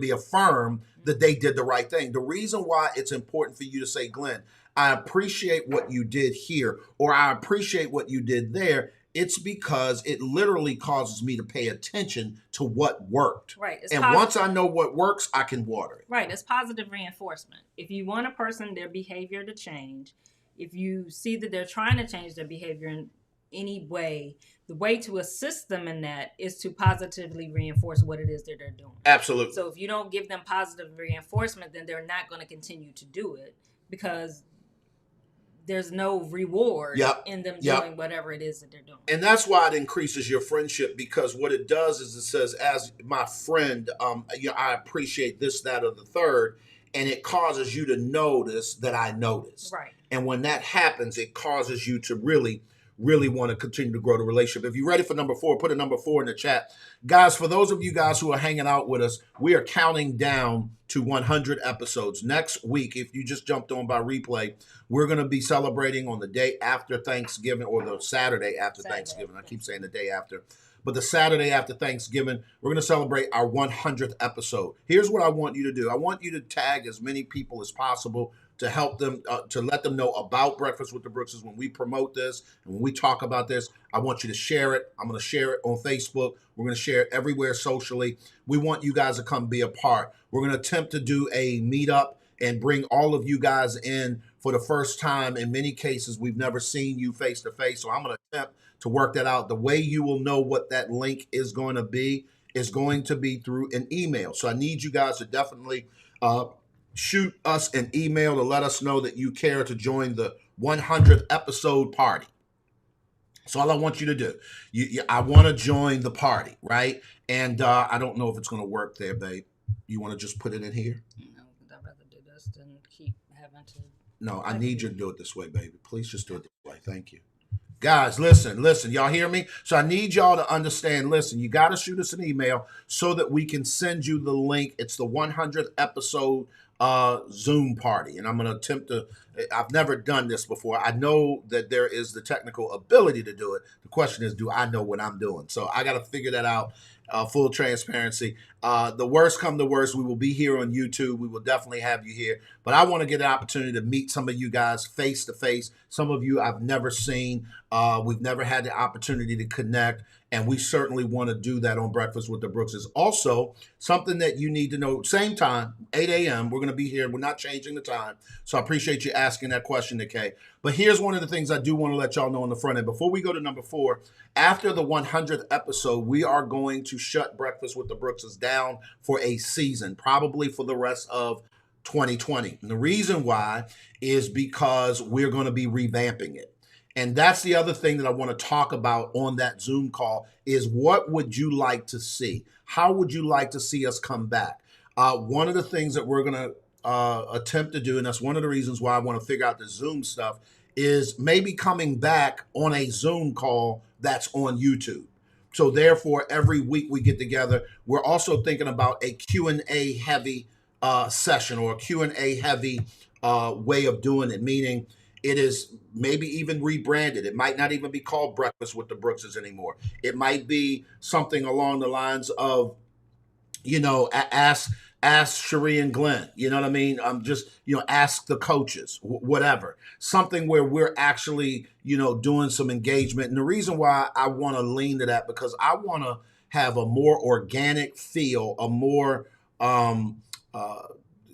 affirmed that they did the right thing. The reason why it's important for you to say, Glenn, I appreciate what you did here, or I appreciate what you did there, it's because it literally causes me to pay attention to what worked. Right. And once I know what works, I can water it. Right. It's positive reinforcement. If you want a person, their behavior to change, if you see that they're trying to change their behavior in any way, the way to assist them in that is to positively reinforce what it is that they're doing. Absolutely. So if you don't give them positive reinforcement, then they're not going to continue to do it because there's no reward in them doing whatever it is that they're doing. And that's why it increases your friendship, because what it does is it says, as my friend, I appreciate this, that, or the third, and it causes you to notice that I notice. Right. And when that happens, it causes you to really want to continue to grow the relationship. If you're ready for number 4, put a number 4 in the chat. Guys, for those of you guys who are hanging out with us, we are counting down to 100 episodes. Next week, if you just jumped on by replay, we're going to be celebrating on the day after Thanksgiving, or the Saturday after Thanksgiving. I keep saying the day after. But the Saturday after Thanksgiving, we're going to celebrate our 100th episode. Here's what I want you to do. I want you to tag as many people as possible to help them, to let them know about Breakfast with the Brookses. When we promote this and when we talk about this, I want you to share it. I'm going to share it on Facebook. We're going to share it everywhere socially. We want you guys to come be a part. We're going to attempt to do a meetup and bring all of you guys in for the first time. In many cases, we've never seen you face to face. So I'm going to attempt to work that out. The way you will know what that link is going to be through an email. So I need you guys to definitely shoot us an email to let us know that you care to join the 100th episode party. So all I want you to do, I want to join the party, right? And I don't know if it's going to work there, babe. You want to just put it in here? No, I'd rather do this than keep having to. No, I need you to do it this way, baby. Please just do it this way. Thank you. Guys, listen. Y'all hear me? So I need y'all to understand, listen, you got to shoot us an email so that we can send you the link. It's the 100th episode Zoom party. And I'm going to attempt to, I've never done this before. I know that there is the technical ability to do it. The question is, do I know what I'm doing? So I got to figure that out. Full transparency. The worst come to worst, we will be here on YouTube. We will definitely have you here. But I want to get an opportunity to meet some of you guys face to face. Some of you I've never seen. We've never had the opportunity to connect. And we certainly want to do that on Breakfast with the Brookses. Also, something that you need to know, same time, 8 a.m. We're going to be here. We're not changing the time. So I appreciate you asking that question, Nikkei. But here's one of the things I do want to let y'all know on the front end. Before we go to number 4, after the 100th episode, we are going to shut Breakfast with the Brookses down for a season, probably for the rest of 2020. And the reason why is because we're going to be revamping it. And that's the other thing that I want to talk about on that Zoom call is, what would you like to see? How would you like to see us come back? One of the things that we're going to attempt to do, and that's one of the reasons why I want to figure out the Zoom stuff, is maybe coming back on a Zoom call that's on YouTube. So therefore, every week we get together. We're also thinking about a Q&A heavy session, or a Q&A heavy way of doing it, meaning it is maybe even rebranded. It might not even be called Breakfast with the Brookses anymore. It might be something along the lines of, ask ask Cherie and Glenn. You know what I mean? Just, ask the coaches, whatever. Something where we're actually, doing some engagement. And the reason why I want to lean to that, because I want to have a more organic feel, a more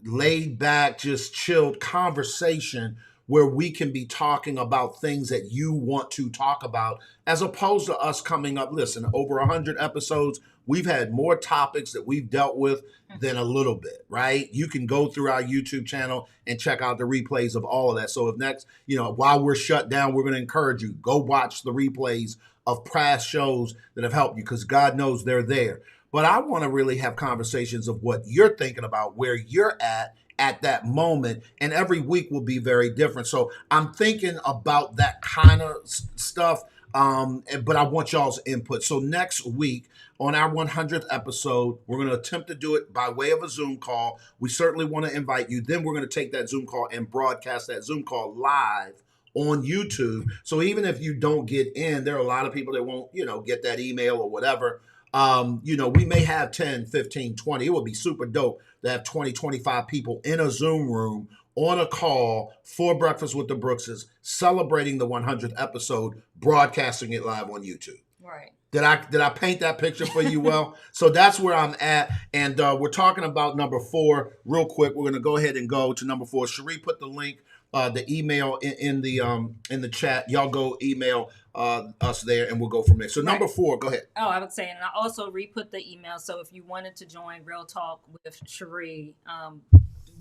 laid back, just chilled conversation where we can be talking about things that you want to talk about, as opposed to us coming up. Listen, over 100 episodes, we've had more topics that we've dealt with than a little bit, right? You can go through our YouTube channel and check out the replays of all of that. So if next, while we're shut down, we're going to encourage you, go watch the replays of past shows that have helped you, because God knows they're there. But I want to really have conversations of what you're thinking about, where you're at that moment, and every week will be very different. So I'm thinking about that kind of stuff, but I want y'all's input. So next week on our 100th episode, we're going to attempt to do it by way of a Zoom call. We certainly want to invite you. Then we're going to take that Zoom call and broadcast that Zoom call live on YouTube. So even if you don't get in, there are a lot of people that won't, get that email or whatever. We may have 10, 15, 20. It would be super dope to have 20, 25 people in a Zoom room on a call for Breakfast with the Brookses, celebrating the 100th episode, broadcasting it live on YouTube. Right. Did I paint that picture for you well? So that's where I'm at. And we're talking about number 4 real quick. We're going to go ahead and go to number 4. Cherie put the link, the email in the chat. Y'all go email us there, and we'll go from there. So number 4, go ahead. Oh, I would say, and I also re-put the email. So if you wanted to join Real Talk with Cherie,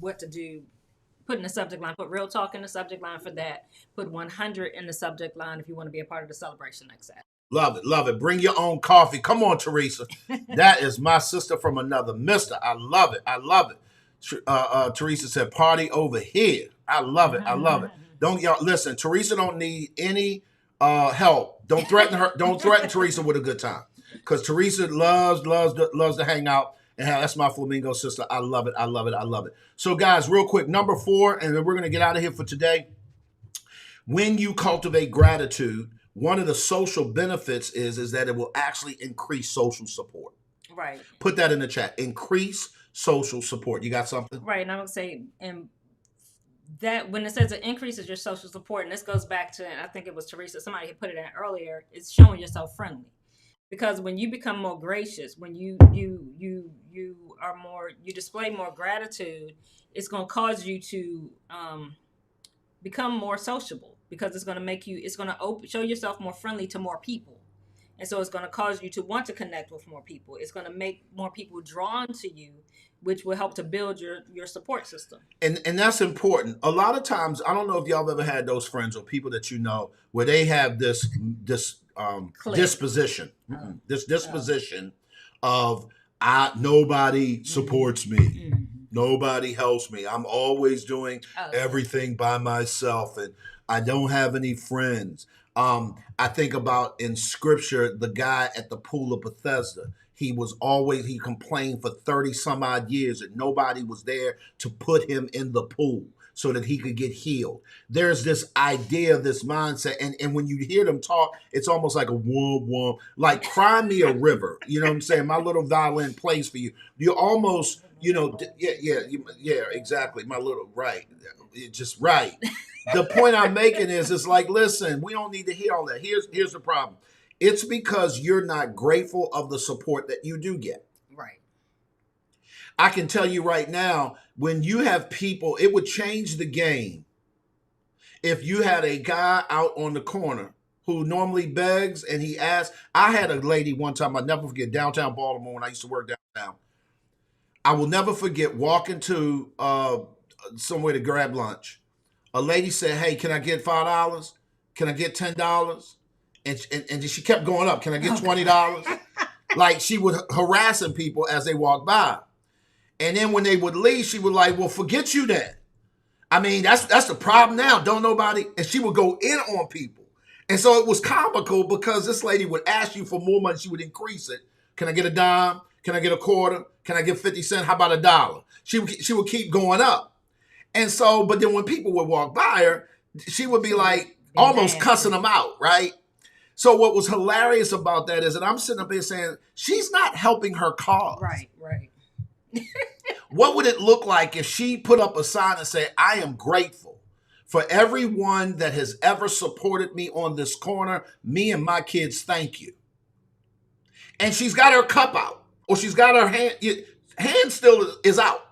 what to do, put in the subject line, put Real Talk in the subject line for that. Put 100 in the subject line if you want to be a part of the celebration next Saturday. Love it, love it. Bring your own coffee. Come on, Teresa. That is my sister from another mister. I love it. I love it. Teresa said, party over here. I love it. I love it. Don't y'all listen. Teresa don't need any help. Don't threaten her. Don't threaten Teresa with a good time, because Teresa loves to hang out and have. That's my flamingo sister. I love it. I love it. I love it. So guys, real quick, number 4, and then we're gonna get out of here for today. When you cultivate gratitude, one of the social benefits is that it will actually increase social support. Right. Put that in the chat. Increase social support. You got something? Right. And I would say, and that when it says it increases your social support, and this goes back to, and I think it was Teresa, somebody had put it in earlier, it's showing yourself friendly. Because when you become more gracious, when you are more, you display more gratitude, it's going to cause you to become more sociable. Because it's going to make you, it's going to show yourself more friendly to more people. And so it's going to cause you to want to connect with more people. It's going to make more people drawn to you, which will help to build your support system. And that's important. A lot of times, I don't know if y'all have ever had those friends or people that you know where they have this disposition, this disposition of nobody supports me. Mm-hmm. Nobody helps me. I'm always doing everything by myself, and I don't have any friends. I think about in scripture, the guy at the pool of Bethesda. He complained for 30 some odd years that nobody was there to put him in the pool so that he could get healed. There's this idea, this mindset. And when you hear them talk, it's almost like a womp, like cry me a river. You know what I'm saying? My little violin plays for you. You almost, yeah, exactly. My little, right. It's just right. The point I'm making is, it's like, listen, we don't need to hear all that. Here's the problem. It's because you're not grateful of the support that you do get. Right. I can tell you right now, when you have people, it would change the game if you had a guy out on the corner who normally begs and he asks. I had a lady one time, I'll never forget, downtown Baltimore when I used to work downtown. I will never forget walking to somewhere to grab lunch. A lady said, hey, can I get $5? Can I get $10? And she kept going up. Can I get $20? Like, she was harassing people as they walked by. And then when they would leave, she would like, well, forget you then. I mean, that's the problem now. Don't nobody. And she would go in on people. And so it was comical because this lady would ask you for more money. She would increase it. Can I get a dime? Can I get a quarter? Can I get 50 cents? How about $1? She would keep going up. And so, but then when people would walk by her, she would be like almost cussing them out, right? So what was hilarious about that is that I'm sitting up here saying, she's not helping her cause. Right. What would it look like if she put up a sign and say, I am grateful for everyone that has ever supported me on this corner, me and my kids, thank you. And she's got her cup out, or she's got her hand still is out.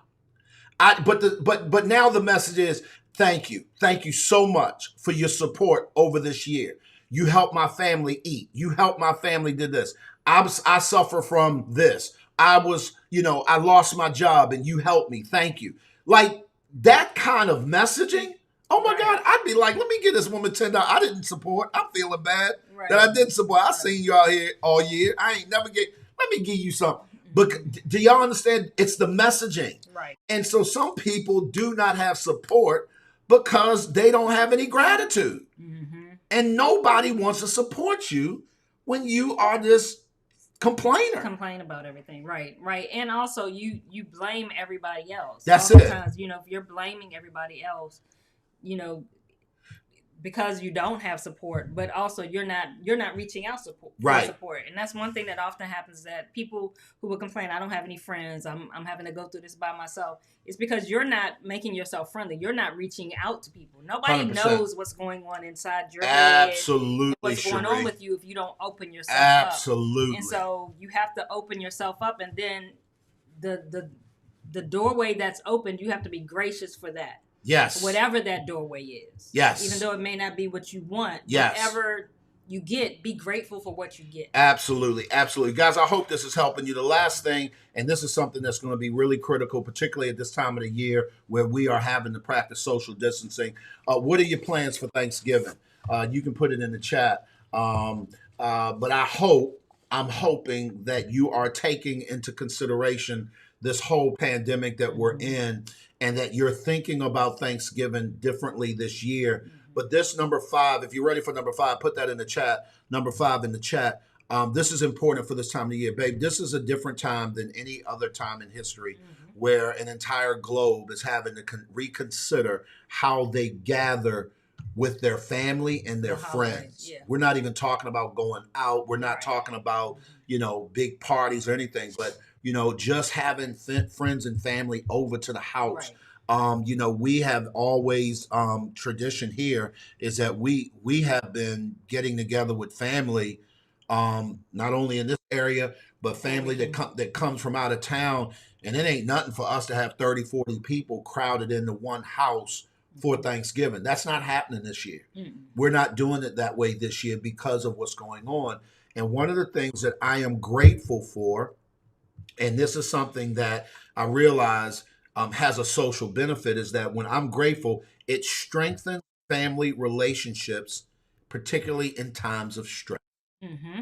But now the message is, thank you. Thank you so much for your support over this year. You helped my family eat. You helped my family do this. I suffer from this. I lost my job and you helped me. Thank you. Like that kind of messaging. Oh my God, I'd be like, let me give this woman $10. I didn't support. I'm feeling bad that I didn't support. I seen you out here all year. I ain't never get. Let me give you something. But do y'all understand? It's the messaging. Right. And so some people do not have support because they don't have any gratitude. Mm-hmm. And nobody wants to support you when you are this complainer. Complain about everything. Right. And also you blame everybody else. That's Sometimes, if you're blaming everybody else, because you don't have support, but also you're not reaching out for support. And that's one thing that often happens, that people who will complain, I don't have any friends, I'm having to go through this by myself. It's because you're not making yourself friendly. You're not reaching out to people. Nobody 100%. Knows what's going on inside your head. Absolutely. What's going on with you if you don't open yourself up. Absolutely. And so you have to open yourself up, and then the doorway that's opened, you have to be gracious for that. Yes. Whatever that doorway is. Yes. Even though it may not be what you want. Yes. Whatever you get, be grateful for what you get. Absolutely. Absolutely. Guys, I hope this is helping you. The last thing, and this is something that's going to be really critical, particularly at this time of the year where we are having to practice social distancing. What are your plans for Thanksgiving? You can put it in the chat. But I'm hoping that you are taking into consideration this whole pandemic that we're in, and that you're thinking about Thanksgiving differently this year. Mm-hmm. But this number 5, if you're ready for number 5, put that in the chat. Number 5 in the chat. This is important for this time of the year, babe. This is a different time than any other time in history, mm-hmm. where an entire globe is having to reconsider how they gather with their family and their friends. Yeah. We're not even talking about going out. We're not talking about, big parties or anything, but just having friends and family over to the house. Right. We have always, tradition here is that we have been getting together with family, not only in this area, but family that comes from out of town. And it ain't nothing for us to have 30, 40 people crowded into one house for Thanksgiving. That's not happening this year. Mm-hmm. We're not doing it that way this year because of what's going on. And one of the things that I am grateful for, and this is something that I realize has a social benefit, is that when I'm grateful, it strengthens family relationships, particularly in times of stress. Mm-hmm.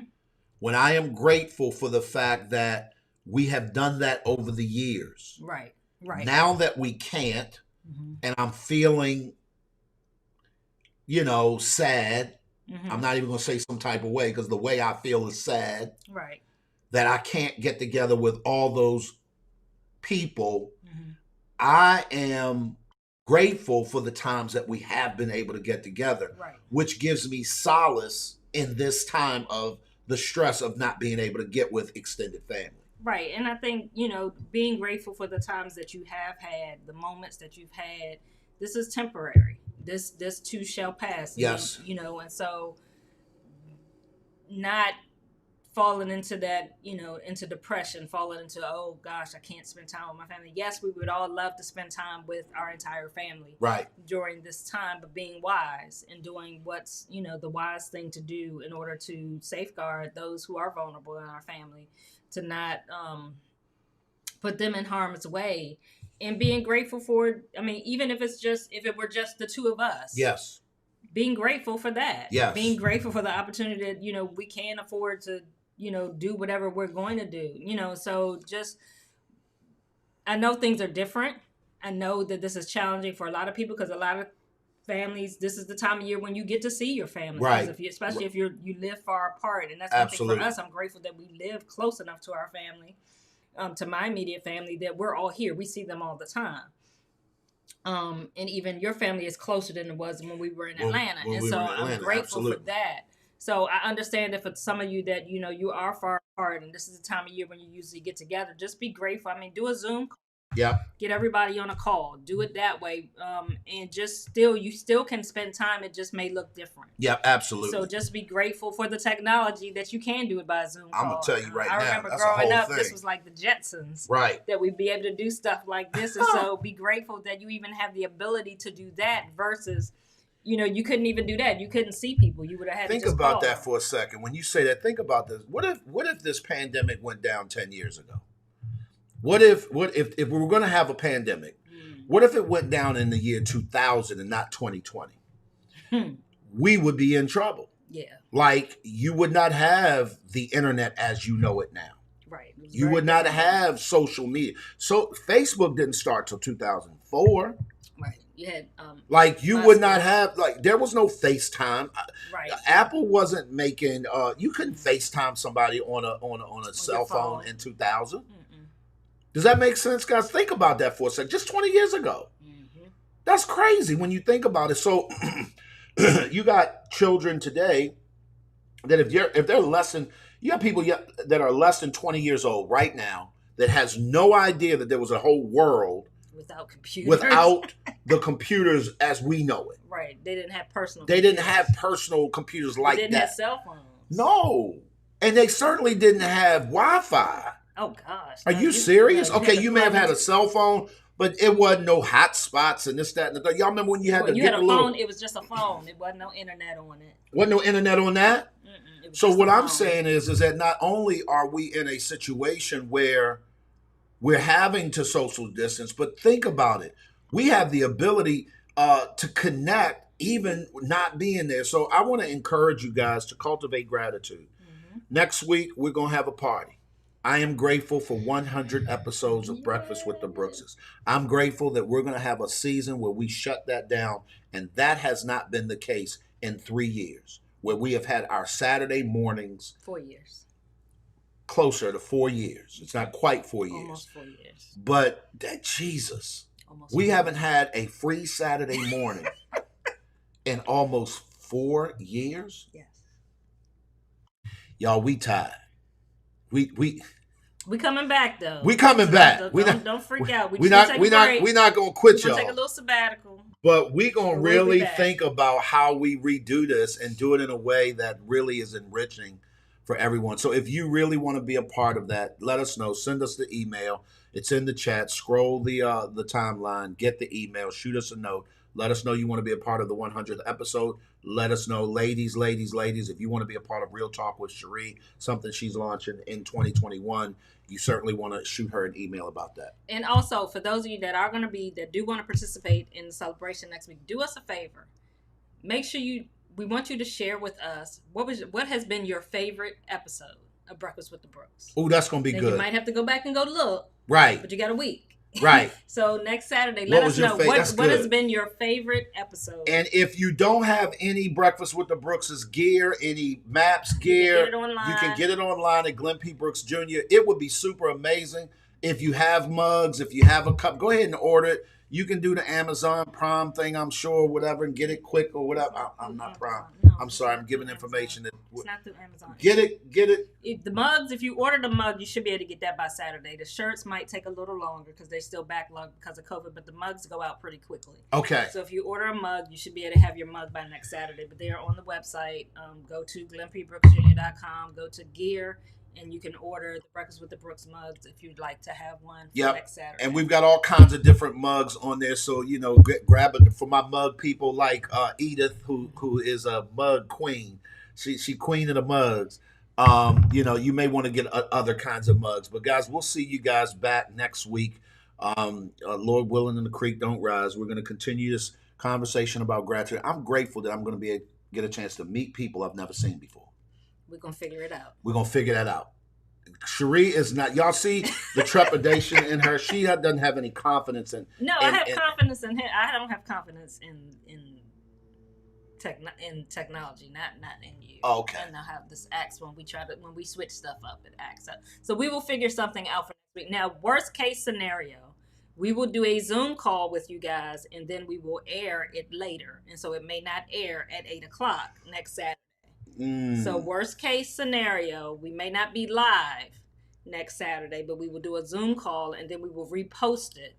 When I am grateful for the fact that we have done that over the years. Right. Now that we can't, mm-hmm. and I'm feeling, sad. Mm-hmm. I'm not even going to say some type of way, because the way I feel is sad. Right. That I can't get together with all those people. Mm-hmm. I am grateful for the times that we have been able to get together, right. which gives me solace in this time of the stress of not being able to get with extended family. Right. And I think, being grateful for the times that you have had, the moments that you've had, this is temporary. This too shall pass. Yes. And so not falling into that, into depression, falling into, oh gosh, I can't spend time with my family. Yes, we would all love to spend time with our entire family right. during this time, but being wise and doing what's, the wise thing to do in order to safeguard those who are vulnerable in our family, to not put them in harm's way, and being grateful for, even if it were just the two of us. Yes. Being grateful for that. Yes. Being grateful for the opportunity that, we can afford to, do whatever we're going to do, so just, I know things are different. I know that this is challenging for a lot of people, because a lot of families, this is the time of year when you get to see your family, right? Especially if you live far apart, and that's one thing for us. I'm grateful that we live close enough to our family, to my immediate family, that we're all here. We see them all the time. And even your family is closer than it was when we were in Atlanta, I'm grateful for that. So I understand that for some of you that, you are far apart, and this is the time of year when you usually get together, just be grateful. Do a Zoom call. Yep. Get everybody on a call. Do it that way, and just you still can spend time. It just may look different. Yep, absolutely. So just be grateful for the technology that you can do it by Zoom call. I'm gonna tell you right now. I remember that's growing a whole up, thing. this was like the Jetsons, right? That we'd be able to do stuff like this, and so be grateful that you even have the ability to do that. Versus, you couldn't even do that. You couldn't see people. You would have had think to just about call that them. for a second. When you say that, think about this. What if this pandemic went down 10 years ago? What if we were going to have a pandemic? What if it went down in the year 2000 and not 2020? We would be in trouble. Yeah. Like, you would not have the internet as you know it now. Right. You would not have social media. So Facebook didn't start till 2004. Right. You had like you would not have there was no FaceTime. Right. Apple wasn't making you couldn't FaceTime somebody on a cell phone in 2000. Does that make sense, guys? Think about that for a second. Just 20 years ago. That's crazy when you think about it. So you got children today that if they're less than, you have people that are less than 20 years old right now that has no idea that there was a whole world without computers, without the computers as we know it. Right. They didn't have personal. They didn't have personal computers like that. They didn't have cell phones. No, and they certainly didn't have Wi-Fi. Oh gosh. Are you serious? Okay, you may have had a cell phone, but it wasn't no hotspots and this, that, and the third. Y'all remember when you had to you get had a little phone? It was just a phone. It wasn't no internet on it. Wasn't no internet on that? So what I'm saying is that not only are we in a situation where we're having to social distance, but think about it. We have the ability to connect even not being there. So I want to encourage you guys to cultivate gratitude. Next week, we're going to have a party. I am grateful for 100 episodes of Breakfast with the Brookses. I'm grateful that we're going to have a season where we shut that down, and that has not been the case in 3 years, where we have had our Saturday mornings. 4 years. Closer to 4 years. It's not quite 4 years. Almost 4 years. But Jesus, we haven't had a free Saturday morning in almost 4 years. Yes. Y'all, we tired. We coming back though. We coming back. Don't freak out. We're not gonna quit y'all. Take a little sabbatical. But we gonna really think about how we redo this and do it in a way that really is enriching for everyone. So if you really want to be a part of that, let us know. Send us the email. It's in the chat. Scroll the timeline. Get the email. Shoot us a note. Let us know you want to be a part of the 100th episode. Let us know, ladies, if you want to be a part of Real Talk with Cherie, something she's launching in 2021, you certainly want to shoot her an email about that. And also, for those of you that do want to participate in the celebration next week, do us a favor. Make sure we want you to share with us what has been your favorite episode of Breakfast with the Brooks. Oh, that's going to be good. You might have to go back and go look. Right. But you got a week. Right. So next Saturday, let us know what has been your favorite episode. And if you don't have any Breakfast with the Brookses gear, any maps gear, you can get it online at Glenn P. Brooks Jr. It would be super amazing. If you have mugs, if you have a cup, go ahead and order it. You can do the Amazon Prime thing, I'm sure, whatever, and get it quick or whatever. I'm not Prime. No, I'm sorry, I'm giving information. It's not through Amazon. Get it. The mugs, if you order the mug, you should be able to get that by Saturday. The shirts might take a little longer because they're still backlogged because of COVID, but the mugs go out pretty quickly. Okay. So if you order a mug, you should be able to have your mug by next Saturday. But they are on the website. Go to glennpbrooksjr.com, go to gear, and you can order the Breakfast with the Brooks mugs if you'd like to have one for next Saturday. And we've got all kinds of different mugs on there. So, grab it for my mug people like Edith, who is a mug queen. She queen of the mugs. You may want to get other kinds of mugs. But, guys, we'll see you guys back next week. Lord willing and the creek don't rise. We're going to continue this conversation about gratitude. I'm grateful that I'm going to get a chance to meet people I've never seen before. We're going to figure it out. We're going to figure that out. Cherie is not. Y'all see the trepidation in her. She doesn't have any confidence in. No, I have confidence in him. I don't have confidence in technology, not in you. Oh, okay. And I have this acts when we switch stuff up, it acts up. So we will figure something out for next week. Now, worst case scenario, we will do a Zoom call with you guys, and then we will air it later. And so it may not air at 8:00 next Saturday. So worst case scenario, we may not be live, next Saturday, but we will do a Zoom call and then we will repost it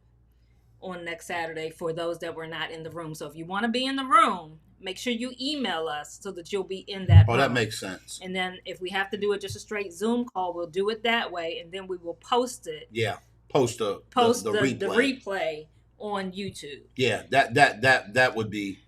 on next Saturday for those that were not in the room. So if you want to be in the room, make sure you email us so that you'll be in that room. Oh, that makes sense. And then if we have to do it just a straight Zoom call, we'll do it that way, and then we will post it. Yeah, post the replay on YouTube. Yeah, that would be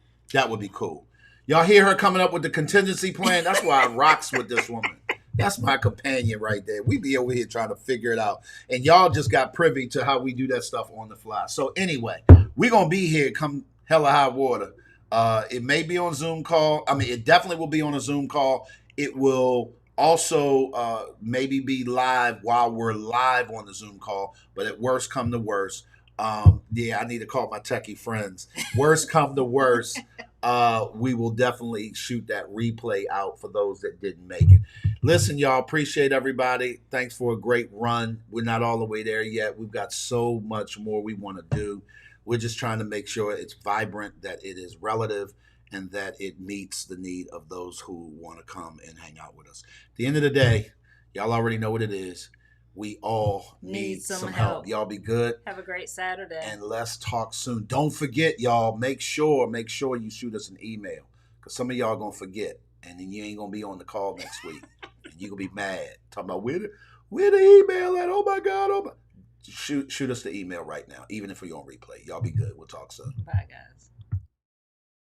cool. Y'all hear her coming up with the contingency plan? That's why I rocks with this woman. That's my companion right there. We be over here trying to figure it out. And y'all just got privy to how we do that stuff on the fly. So anyway, we're going to be here come hella high water. It may be on Zoom call. I mean, it definitely will be on a Zoom call. It will also maybe be live while we're live on the Zoom call. But at worst come to worst, I need to call my techie friends. Worst come to worst, we will definitely shoot that replay out for those that didn't make it. Listen, y'all, appreciate everybody. Thanks for a great run. We're not all the way there yet. We've got so much more we want to do. We're just trying to make sure it's vibrant, that it is relative, and that it meets the need of those who want to come and hang out with us. At the end of the day, y'all already know what it is. We all need some help. Y'all be good. Have a great Saturday. And let's talk soon. Don't forget, y'all, make sure you shoot us an email, because some of y'all going to forget, and then you ain't going to be on the call next week. And you're going to be mad. Talking about, where the email at? Oh, my God. Shoot us the email right now, even if we're on replay. Y'all be good. We'll talk soon. Bye, guys.